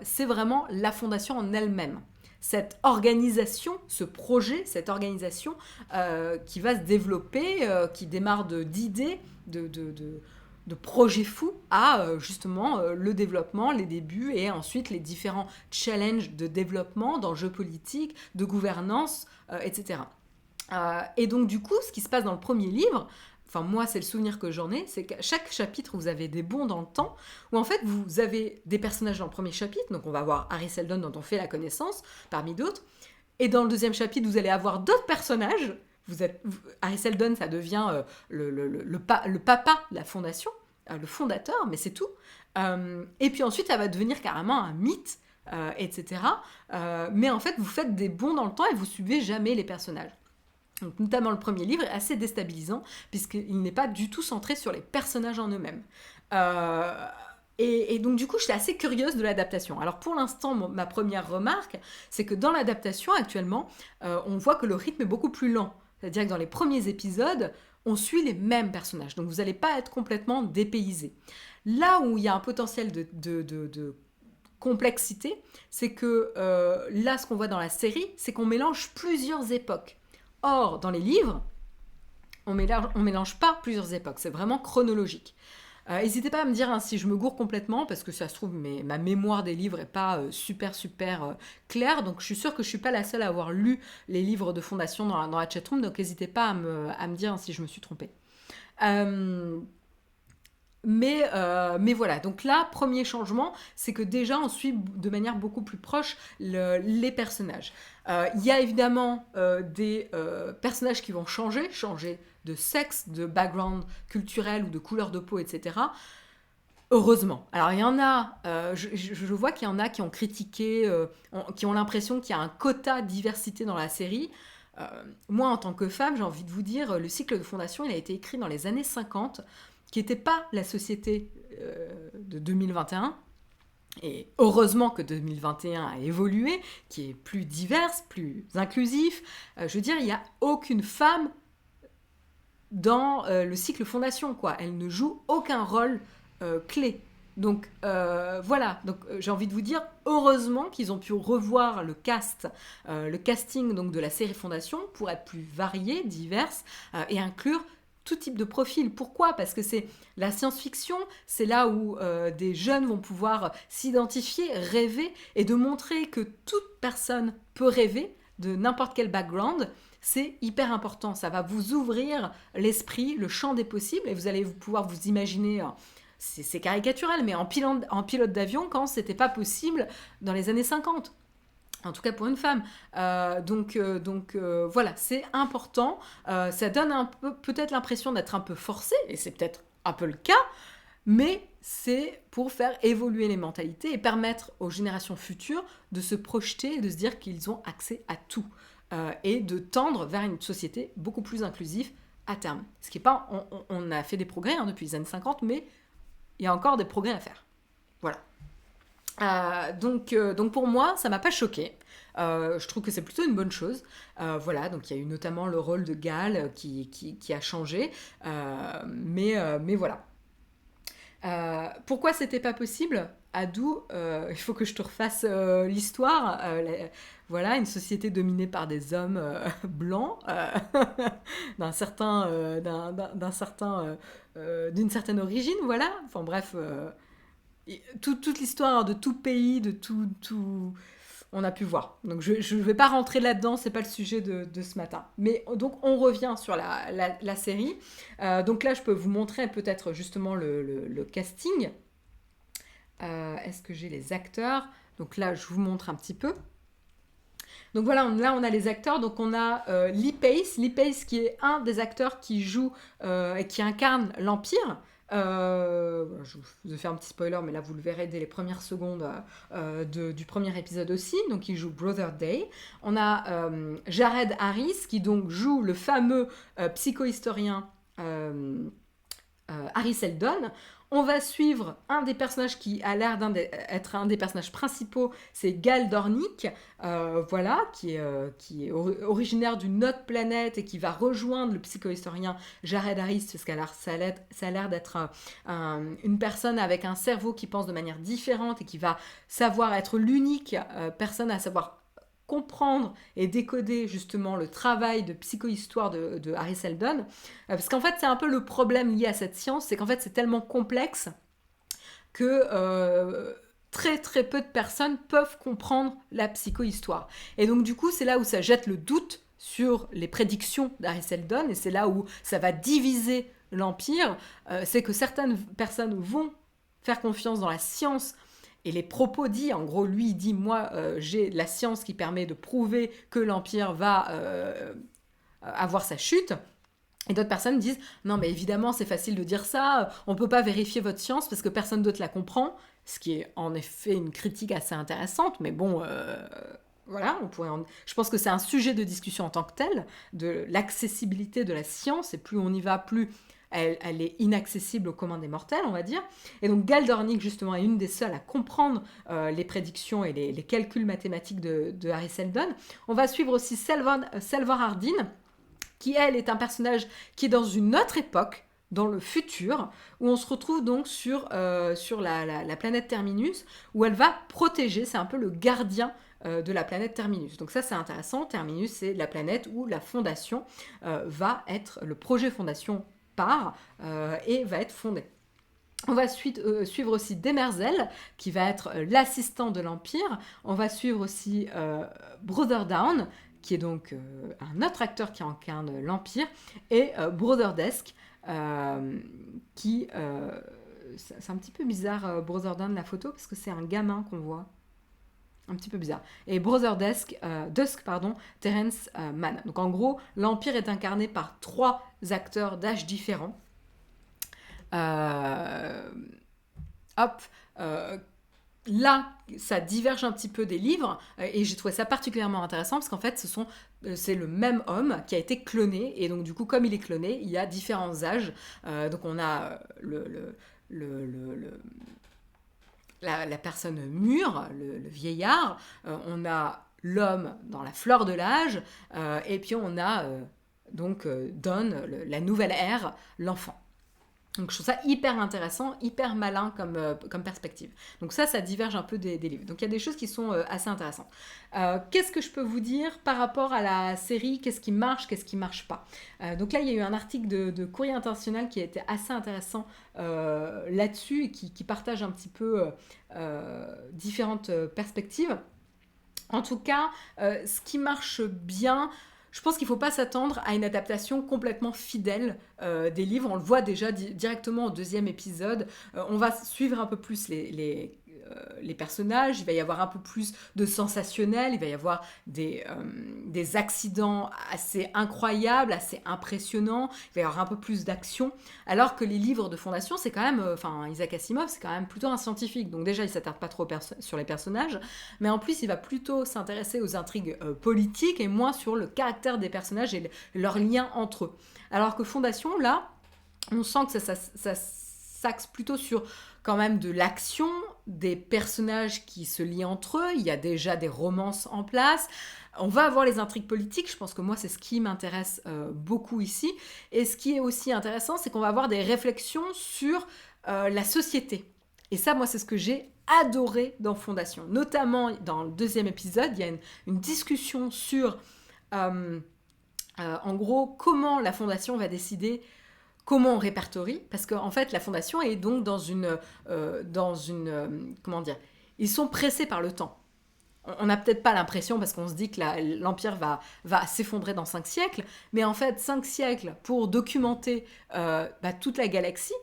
C'est vraiment la Fondation en elle-même. Cette organisation, ce projet, cette organisation qui va se développer, qui démarre d'idées, de projets fous à justement le développement, les débuts et ensuite les différents challenges de développement, d'enjeux politiques, de gouvernance, etc. Et donc du coup, ce qui se passe dans le premier livre, enfin moi c'est le souvenir que j'en ai, c'est qu'à chaque chapitre vous avez des bonds dans le temps, où en fait vous avez des personnages dans le premier chapitre, donc on va voir Hari Seldon dont on fait la connaissance, parmi d'autres, et dans le deuxième chapitre vous allez avoir d'autres personnages. Hari Seldon, ça devient le papa de la Fondation, le fondateur, mais c'est tout. Et puis ensuite, ça va devenir carrément un mythe, etc. Mais en fait, vous faites des bonds dans le temps et vous suivez jamais les personnages. Donc, notamment le premier livre est assez déstabilisant, puisqu'il n'est pas du tout centré sur les personnages en eux-mêmes. Et donc du coup, j'étais assez curieuse de l'adaptation. Alors pour l'instant, ma première remarque, c'est que dans l'adaptation actuellement, on voit que le rythme est beaucoup plus lent. C'est-à-dire que dans les premiers épisodes, on suit les mêmes personnages. Donc vous n'allez pas être complètement dépaysé. Là où il y a un potentiel de complexité, c'est que là, ce qu'on voit dans la série, c'est qu'on mélange plusieurs époques. Or, dans les livres, on mélange pas plusieurs époques. C'est vraiment chronologique. N'hésitez pas à me dire hein, si je me gourre complètement, parce que ça se trouve, ma mémoire des livres n'est pas super claire, donc je suis sûre que je ne suis pas la seule à avoir lu les livres de Fondation dans la chatroom, donc n'hésitez pas à me dire hein, si je me suis trompée. Mais voilà, donc là, premier changement, c'est que déjà on suit de manière beaucoup plus proche les personnages. Il y a évidemment des personnages qui vont changer de sexe, de background culturel ou de couleur de peau, etc. Heureusement. Alors il y en a, je vois qu'il y en a qui ont critiqué, qui ont l'impression qu'il y a un quota diversité dans la série. Moi, en tant que femme, j'ai envie de vous dire, le cycle de Fondation, il a été écrit dans les années 50, qui n'était pas la société de 2021. Et heureusement que 2021 a évolué, qui est plus diverse, plus inclusif. Je veux dire, il n'y a aucune femme dans le cycle Fondation, quoi. Elle ne joue aucun rôle clé. Donc voilà, donc j'ai envie de vous dire, heureusement qu'ils ont pu revoir le casting donc, de la série Fondation pour être plus varié, diverse et inclure tout type de profil. Pourquoi ? Parce que c'est la science-fiction, c'est là où des jeunes vont pouvoir s'identifier, rêver, et de montrer que toute personne peut rêver de n'importe quel background. C'est hyper important, ça va vous ouvrir l'esprit, le champ des possibles, et vous allez pouvoir vous imaginer, c'est caricatural, mais en pilote d'avion quand c'était pas possible dans les années 50. En tout cas pour une femme. Donc voilà, c'est important. Ça donne peut-être l'impression d'être un peu forcé, et c'est peut-être un peu le cas, mais c'est pour faire évoluer les mentalités et permettre aux générations futures de se projeter et de se dire qu'ils ont accès à tout. Et de tendre vers une société beaucoup plus inclusive à terme. Ce qui est pas... On a fait des progrès hein, depuis les années 50, mais il y a encore des progrès à faire. Voilà. Donc pour moi, ça m'a pas choqué. Je trouve que c'est plutôt une bonne chose. Voilà, donc il y a eu notamment le rôle de Gal qui a changé. Mais voilà. Pourquoi c'était pas possible ? Adou, il faut que je te refasse l'histoire. Voilà, une société dominée par des hommes blancs d'une certaine origine, voilà. Enfin bref, toute l'histoire de tout pays, de tout, on a pu voir. Donc je ne vais pas rentrer là-dedans, c'est pas le sujet de ce matin. Mais donc on revient sur la série. Donc là, je peux vous montrer peut-être justement le casting. Est-ce que j'ai les acteurs? Donc là, je vous montre un petit peu. Donc voilà, là on a les acteurs. Donc on a Lee Pace qui est un des acteurs qui joue et qui incarne l'Empire. Je vous fais un petit spoiler, mais là vous le verrez dès les premières secondes du premier épisode aussi. Donc il joue Brother Day. On a Jared Harris qui donc joue le fameux psychohistorien Harry Seldon. On va suivre un des personnages qui a l'air d'être un des personnages principaux, c'est Gal Dornick, voilà, qui est originaire d'une autre planète et qui va rejoindre le psychohistorien Jared Harris, parce que ça a l'air d'être une personne avec un cerveau qui pense de manière différente et qui va savoir être l'unique personne à savoir comprendre et décoder justement le travail de psychohistoire de Harry Seldon. Parce qu'en fait, c'est un peu le problème lié à cette science, c'est qu'en fait, c'est tellement complexe que très très peu de personnes peuvent comprendre la psychohistoire. Et donc du coup, c'est là où ça jette le doute sur les prédictions d'Harry Seldon, et c'est là où ça va diviser l'Empire. C'est que certaines personnes vont faire confiance dans la science et les propos dits, en gros, lui, il dit, moi, j'ai la science qui permet de prouver que l'Empire va avoir sa chute. Et d'autres personnes disent, non, mais évidemment, c'est facile de dire ça, on ne peut pas vérifier votre science parce que personne d'autre la comprend, ce qui est en effet une critique assez intéressante, mais bon, voilà, je pense que c'est un sujet de discussion en tant que tel, de l'accessibilité de la science, et plus on y va, plus elle est inaccessible au commun des mortels, on va dire. Et donc Gal Dornick, justement, est une des seules à comprendre les prédictions et les calculs mathématiques de Harry Seldon. On va suivre aussi Salvor Hardin, qui, elle, est un personnage qui est dans une autre époque, dans le futur, où on se retrouve donc sur la planète Terminus, où elle va protéger, c'est un peu le gardien de la planète Terminus. Donc ça, c'est intéressant. Terminus, c'est la planète où la fondation va être, le projet fondation part et va être fondé. On va suivre aussi Demerzel, qui va être l'assistant de l'Empire. On va suivre aussi Brother Down, qui est donc un autre acteur qui incarne l'Empire, et Brother Desk, qui... c'est un petit peu bizarre, Brother Down, la photo, parce que c'est un gamin qu'on voit. Un petit peu bizarre. Et Brother Dusk, Terence Mann. Donc en gros, l'Empire est incarné par 3 acteurs d'âge différents. Là, ça diverge un petit peu des livres, et j'ai trouvé ça particulièrement intéressant parce qu'en fait, c'est le même homme qui a été cloné, et donc du coup, comme il est cloné, il y a différents âges. Donc on a la personne mûre, le vieillard, on a l'homme dans la fleur de l'âge, et puis on a Don, la nouvelle ère, l'enfant. Donc je trouve ça hyper intéressant, hyper malin comme perspective. Donc ça diverge un peu des livres. Donc il y a des choses qui sont assez intéressantes. Qu'est-ce que je peux vous dire par rapport à la série? Qu'est-ce qui marche pas? Donc là, il y a eu un article de Courrier International qui a été assez intéressant là-dessus, et qui partage un petit peu différentes perspectives. En tout cas, ce qui marche bien... Je pense qu'il ne faut pas s'attendre à une adaptation complètement fidèle des livres. On le voit déjà directement au 2e épisode. On va suivre un peu plus les personnages. Il va y avoir un peu plus de sensationnel. Il va y avoir des accidents assez incroyables, assez impressionnants. Il va y avoir un peu plus d'action. Alors que les livres de Fondation, c'est quand même... Isaac Asimov, c'est quand même plutôt un scientifique. Donc déjà, il ne s'attarde pas trop sur les personnages. Mais en plus, il va plutôt s'intéresser aux intrigues politiques et moins sur le caractère des personnages et leurs liens entre eux. Alors que Fondation, là, on sent que ça s'axe plutôt sur quand même de l'action, des personnages qui se lient entre eux, il y a déjà des romances en place, on va avoir les intrigues politiques, je pense que moi c'est ce qui m'intéresse beaucoup ici, et ce qui est aussi intéressant, c'est qu'on va avoir des réflexions sur la société. Et ça, moi, c'est ce que j'ai adoré dans Fondation. Notamment, dans le 2e épisode, il y a une discussion sur, en gros, comment la Fondation va décider Comment on répertorie? Parce qu'en fait, la Fondation est donc comment dire? Ils sont pressés par le temps. On n'a peut-être pas l'impression parce qu'on se dit que l'Empire va s'effondrer dans 5 siècles, mais en fait, 5 siècles pour documenter toute la galaxie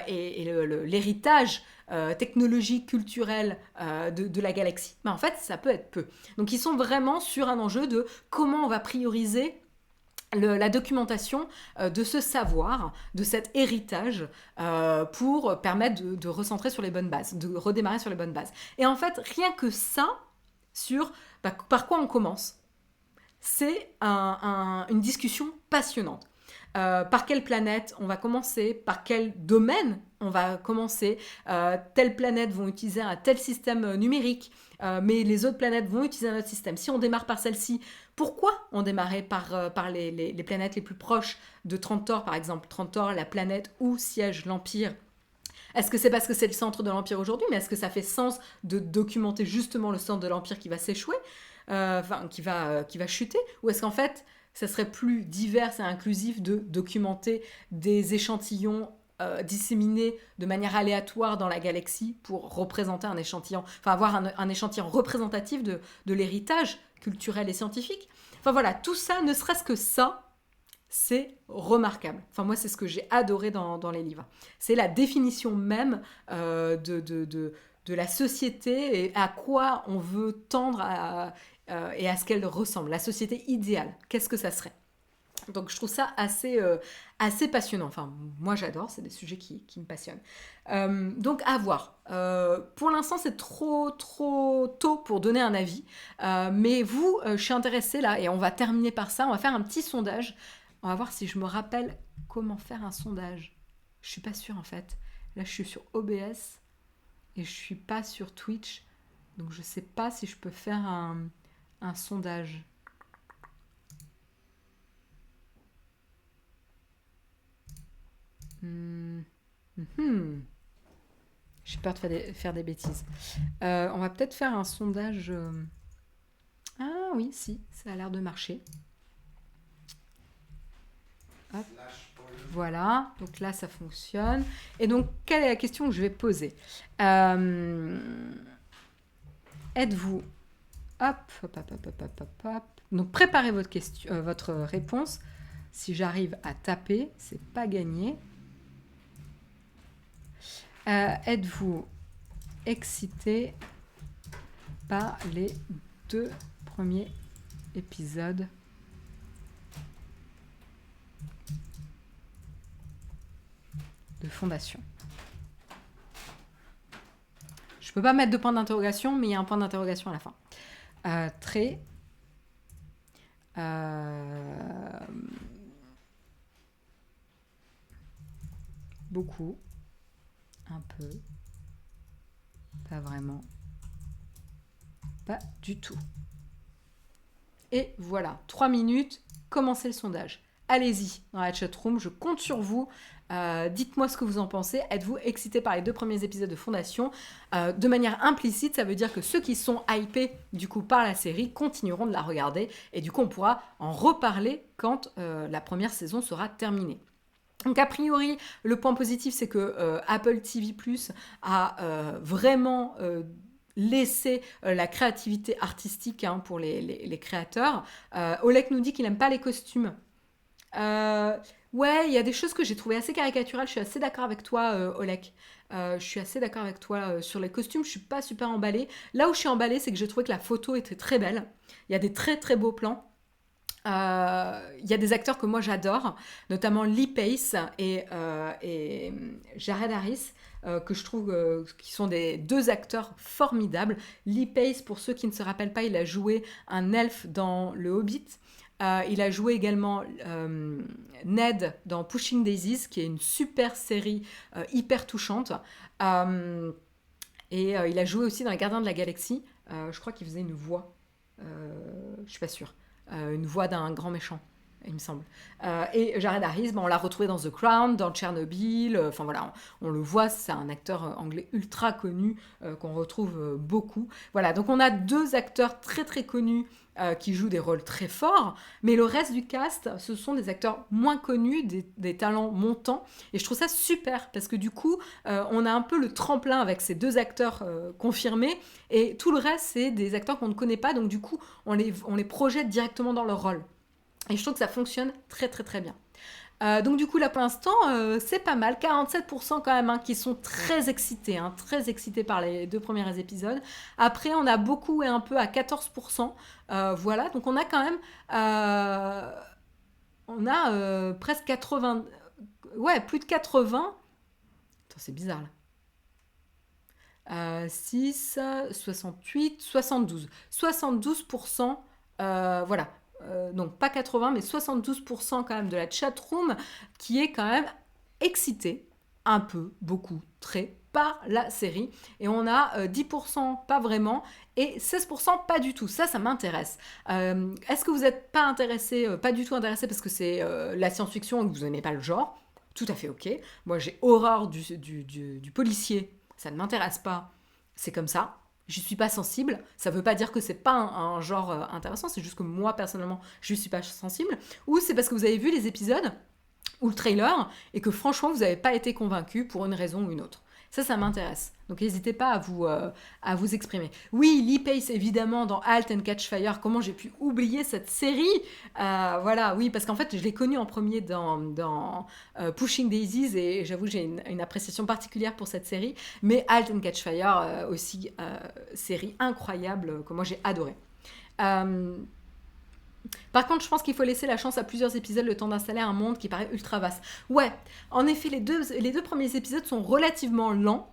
et l'héritage technologique, culturel de la galaxie, en fait, ça peut être peu. Donc, ils sont vraiment sur un enjeu de comment on va prioriser la documentation de ce savoir, de cet héritage, pour permettre de recentrer sur les bonnes bases, de redémarrer sur les bonnes bases. Et en fait, rien que ça, sur par quoi on commence, c'est une discussion passionnante. Par quelle planète on va commencer, par quel domaine on va commencer. Telles planètes vont utiliser un tel système numérique, mais les autres planètes vont utiliser un autre système. Si on démarre par celle-ci, pourquoi on démarrait par les planètes les plus proches de Trantor, par exemple? Trantor, la planète où siège l'Empire. Est-ce que c'est parce que c'est le centre de l'Empire aujourd'hui, mais est-ce que ça fait sens de documenter justement le centre de l'Empire qui va s'échouer, qui va chuter? Ou est-ce qu'en fait, ça serait plus divers et inclusif de documenter des échantillons disséminés de manière aléatoire dans la galaxie pour représenter un échantillon, enfin avoir un échantillon représentatif de l'héritage culturel et scientifique? Enfin voilà, tout ça, ne serait-ce que ça, c'est remarquable. Enfin, moi, c'est ce que j'ai adoré dans les livres. C'est la définition même de la société et à quoi on veut tendre et à ce qu'elle ressemble. La société idéale, qu'est-ce que ça serait? Donc, je trouve ça assez passionnant. Enfin, moi, j'adore. C'est des sujets qui me passionnent. Donc, à voir. Pour l'instant, c'est trop tôt pour donner un avis. Mais vous, je suis intéressée là, et on va terminer par ça. On va faire un petit sondage. On va voir si je me rappelle comment faire un sondage. Je suis pas sûre en fait. Là, je suis sur OBS et je suis pas sur Twitch. Donc, je sais pas si je peux faire un sondage. J'ai peur de faire des bêtises. On va peut-être faire un sondage. Ah oui, si, ça a l'air de marcher. Hop. Voilà, donc là ça fonctionne. Et donc, quelle est la question que je vais poser? Êtes-vous... Hop, hop, hop, hop, hop, hop, hop. Donc, préparez votre réponse. Si j'arrive à taper, c'est pas gagné. Êtes-vous excité par les 2 premiers épisodes de Fondation? Je peux pas mettre de point d'interrogation, mais il y a un point d'interrogation à la fin. Très... beaucoup. Un peu. Pas vraiment. Pas du tout. Et voilà, 3 minutes, commencez le sondage. Allez-y dans la chatroom, je compte sur vous. Dites-moi ce que vous en pensez. Êtes-vous excité par les 2 premiers épisodes de Fondation? De manière implicite, ça veut dire que ceux qui sont hypés du coup par la série continueront de la regarder et du coup on pourra en reparler quand la première saison sera terminée. Donc a priori, le point positif, c'est que Apple TV+ a vraiment laissé la créativité artistique pour les créateurs. Oleg nous dit qu'il n'aime pas les costumes. Ouais, il y a des choses que j'ai trouvées assez caricaturales. Je suis assez d'accord avec toi, Oleg. Je suis assez d'accord avec toi sur les costumes. Je suis pas super emballée. Là où je suis emballée, c'est que j'ai trouvé que la photo était très belle. Il y a des très très beaux plans. Il y a des acteurs que moi j'adore, notamment Lee Pace et Jared Harris, que je trouve qui sont des 2 acteurs formidables. Lee Pace, pour ceux qui ne se rappellent pas, il a joué un elfe dans Le Hobbit. Il a joué également Ned dans Pushing Daisies, qui est une super série hyper touchante. Et il a joué aussi dans Les Gardiens de la Galaxie. Je crois qu'il faisait une voix. Je suis pas sûre. Une voix d'un grand méchant. il me semble. Et Jared Harris, on l'a retrouvé dans The Crown, dans Tchernobyl, enfin voilà, on le voit, c'est un acteur anglais ultra connu qu'on retrouve beaucoup. Voilà, donc on a 2 acteurs très très connus qui jouent des rôles très forts, mais le reste du cast, ce sont des acteurs moins connus, des talents montants, et je trouve ça super, parce que du coup, on a un peu le tremplin avec ces 2 acteurs confirmés, et tout le reste, c'est des acteurs qu'on ne connaît pas, donc du coup, on les projette directement dans leur rôle. Et je trouve que ça fonctionne très très très bien. Donc du coup là pour l'instant c'est pas mal, 47% quand même qui sont très excités par les 2 premiers épisodes. Après on a beaucoup et un peu à 14%. Voilà, donc on a quand même presque 80, ouais plus de 80. Attends, c'est bizarre là. 6, 68, 72. 72%, voilà. Donc pas 80, mais 72% quand même de la chatroom qui est quand même excitée, un peu, beaucoup, très, par la série. Et on a 10% pas vraiment et 16% pas du tout. Ça m'intéresse. Est-ce que vous n'êtes pas intéressé, pas du tout intéressé parce que c'est la science-fiction et que vous n'aimez pas le genre? Tout à fait ok. Moi j'ai horreur du policier, ça ne m'intéresse pas. C'est comme ça. J'y suis pas sensible. Ça veut pas dire que c'est pas un genre intéressant, c'est juste que moi personnellement, je suis pas sensible. Ou c'est parce que vous avez vu les épisodes ou le trailer et que franchement vous n'avez pas été convaincu pour une raison ou une autre. Ça m'intéresse. Donc n'hésitez pas à vous exprimer. Oui, Lee Pace évidemment dans Halt and Catch Fire. Comment j'ai pu oublier cette série? Voilà, oui, parce qu'en fait je l'ai connue en premier dans Pushing Daisies et j'avoue j'ai une appréciation particulière pour cette série. Mais Halt and Catch Fire aussi, série incroyable que moi j'ai adorée. Par contre, je pense qu'il faut laisser la chance à plusieurs épisodes le temps d'installer un monde qui paraît ultra vaste. Ouais, en effet, les deux premiers épisodes sont relativement lents.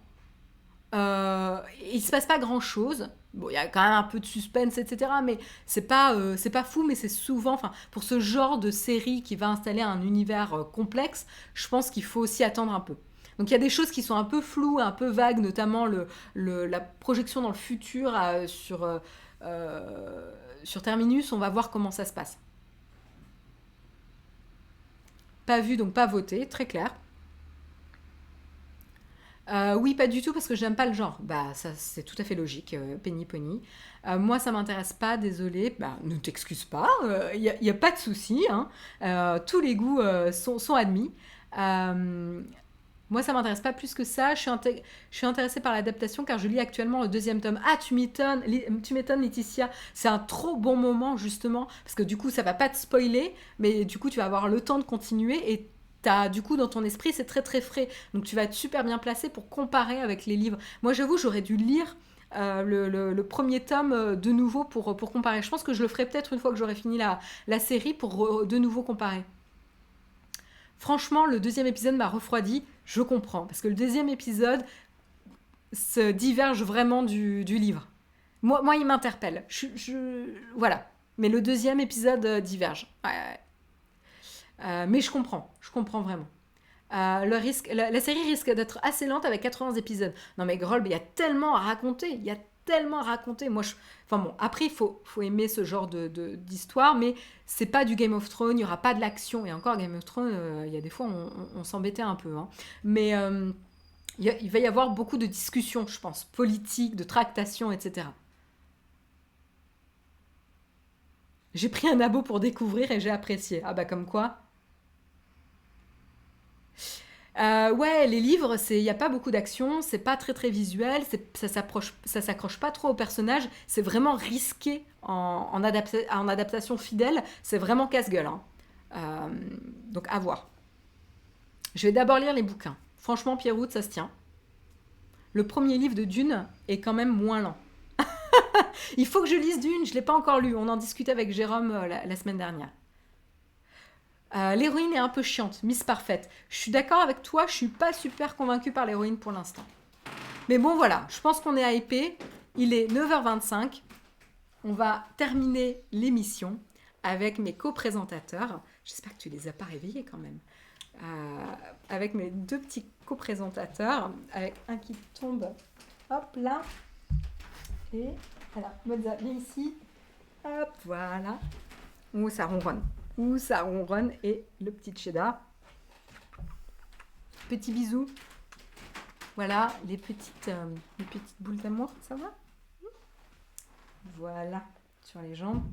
Il se passe pas grand chose. Bon, il y a quand même un peu de suspense, etc. Mais c'est pas fou, mais c'est souvent, enfin, pour ce genre de série qui va installer un univers complexe, je pense qu'il faut s'y attendre un peu. Donc il y a des choses qui sont un peu floues, un peu vagues, notamment la projection dans le futur sur Terminus. On va voir comment ça se passe. Pas vu, donc pas voté, très clair. Oui, pas du tout parce que j'aime pas le genre. Bah, ça c'est tout à fait logique, Penny Pony. Moi, ça m'intéresse pas, désolé. Bah, ne t'excuse pas, y a pas de souci. Hein. Tous les goûts sont admis. Euh, Moi, ça m'intéresse pas plus que ça. Je suis intéressée par l'adaptation car je lis actuellement le 2e tome. Ah, tu m'étonnes, Laetitia. C'est un trop bon moment, justement, parce que du coup, ça va pas te spoiler, mais du coup, tu vas avoir le temps de continuer et du coup, dans ton esprit, c'est très très frais. Donc, tu vas être super bien placé pour comparer avec les livres. Moi, j'avoue, j'aurais dû lire le premier tome de nouveau pour comparer. Je pense que je le ferai peut-être une fois que j'aurai fini la série pour de nouveau comparer. Franchement, le 2e épisode m'a refroidi. Je comprends. Parce que le 2e épisode se diverge vraiment du livre. Moi, il m'interpelle. Voilà. Mais le 2e épisode diverge. Ouais. Mais je comprends vraiment. La série risque d'être assez lente avec 80 épisodes. Non mais Grolb, il y a tellement à raconter. Moi, enfin bon, après, il faut aimer ce genre d'histoire, mais c'est pas du Game of Thrones, il n'y aura pas de l'action. Et encore, Game of Thrones, il y a des fois, on s'embêtait un peu. Hein. Mais il va y avoir beaucoup de discussions, je pense, politiques, de tractations, etc. J'ai pris un abo pour découvrir et j'ai apprécié. Ah bah comme quoi. Ouais, les livres, il n'y a pas beaucoup d'action, c'est pas très très visuel, ça s'accroche pas trop au personnage, c'est vraiment risqué en adaptation fidèle, c'est vraiment casse-gueule. Hein. Euh, donc à voir. Je vais d'abord lire les bouquins. Franchement, Pierrot, ça se tient. Le premier livre de Dune est quand même moins lent. Il faut que je lise Dune, je l'ai pas encore lu, on en discutait avec Jérôme la semaine dernière. L'héroïne est un peu chiante, Miss Parfaite. Je suis d'accord avec toi, je suis pas super convaincue par l'héroïne pour l'instant. Mais bon voilà, je pense qu'on est hypé. Il est 9h25. On va terminer l'émission avec mes co-présentateurs. J'espère que tu les as pas réveillés quand même. Avec mes 2 petits co-présentateurs, avec un qui tombe, hop là. Et voilà, Mozza, viens ici. Hop, voilà. Oh, ça ronronne. Ouh, ça ronronne. Et le petit cheddar. Petit bisou. Voilà, les petites boules d'amour, ça va? Voilà, sur les jambes.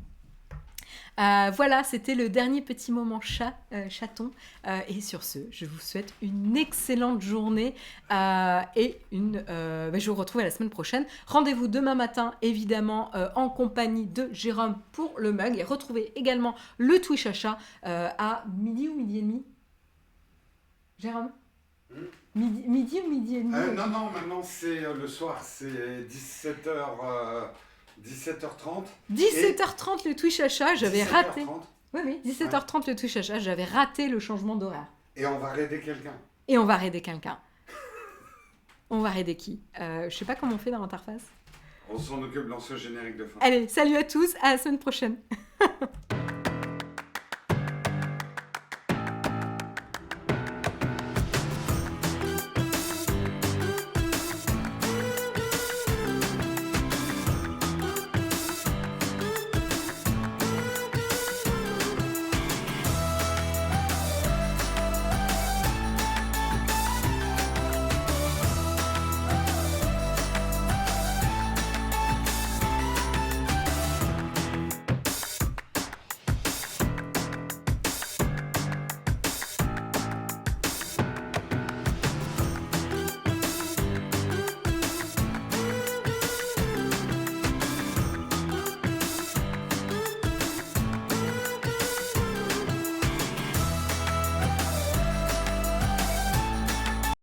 Voilà, c'était le dernier petit moment chaton. Et sur ce, je vous souhaite une excellente journée je vous retrouve la semaine prochaine. Rendez-vous demain matin, évidemment, en compagnie de Jérôme pour le mug. Et retrouvez également le Twitch Achat à midi ou midi et demi. Jérôme, midi ou midi et demi Non, maintenant c'est le soir, c'est 17h30. 17h30 le Twitch Achat, j'avais 17h30. raté. Oui, 17h30 le Twitch Achat, j'avais raté le changement d'horaire. Et on va raider quelqu'un. Et on va raider quelqu'un. On va raider qui Je sais pas comment on fait dans l'interface. On s'en occupe dans ce générique de fin. Allez, salut à tous, à la semaine prochaine.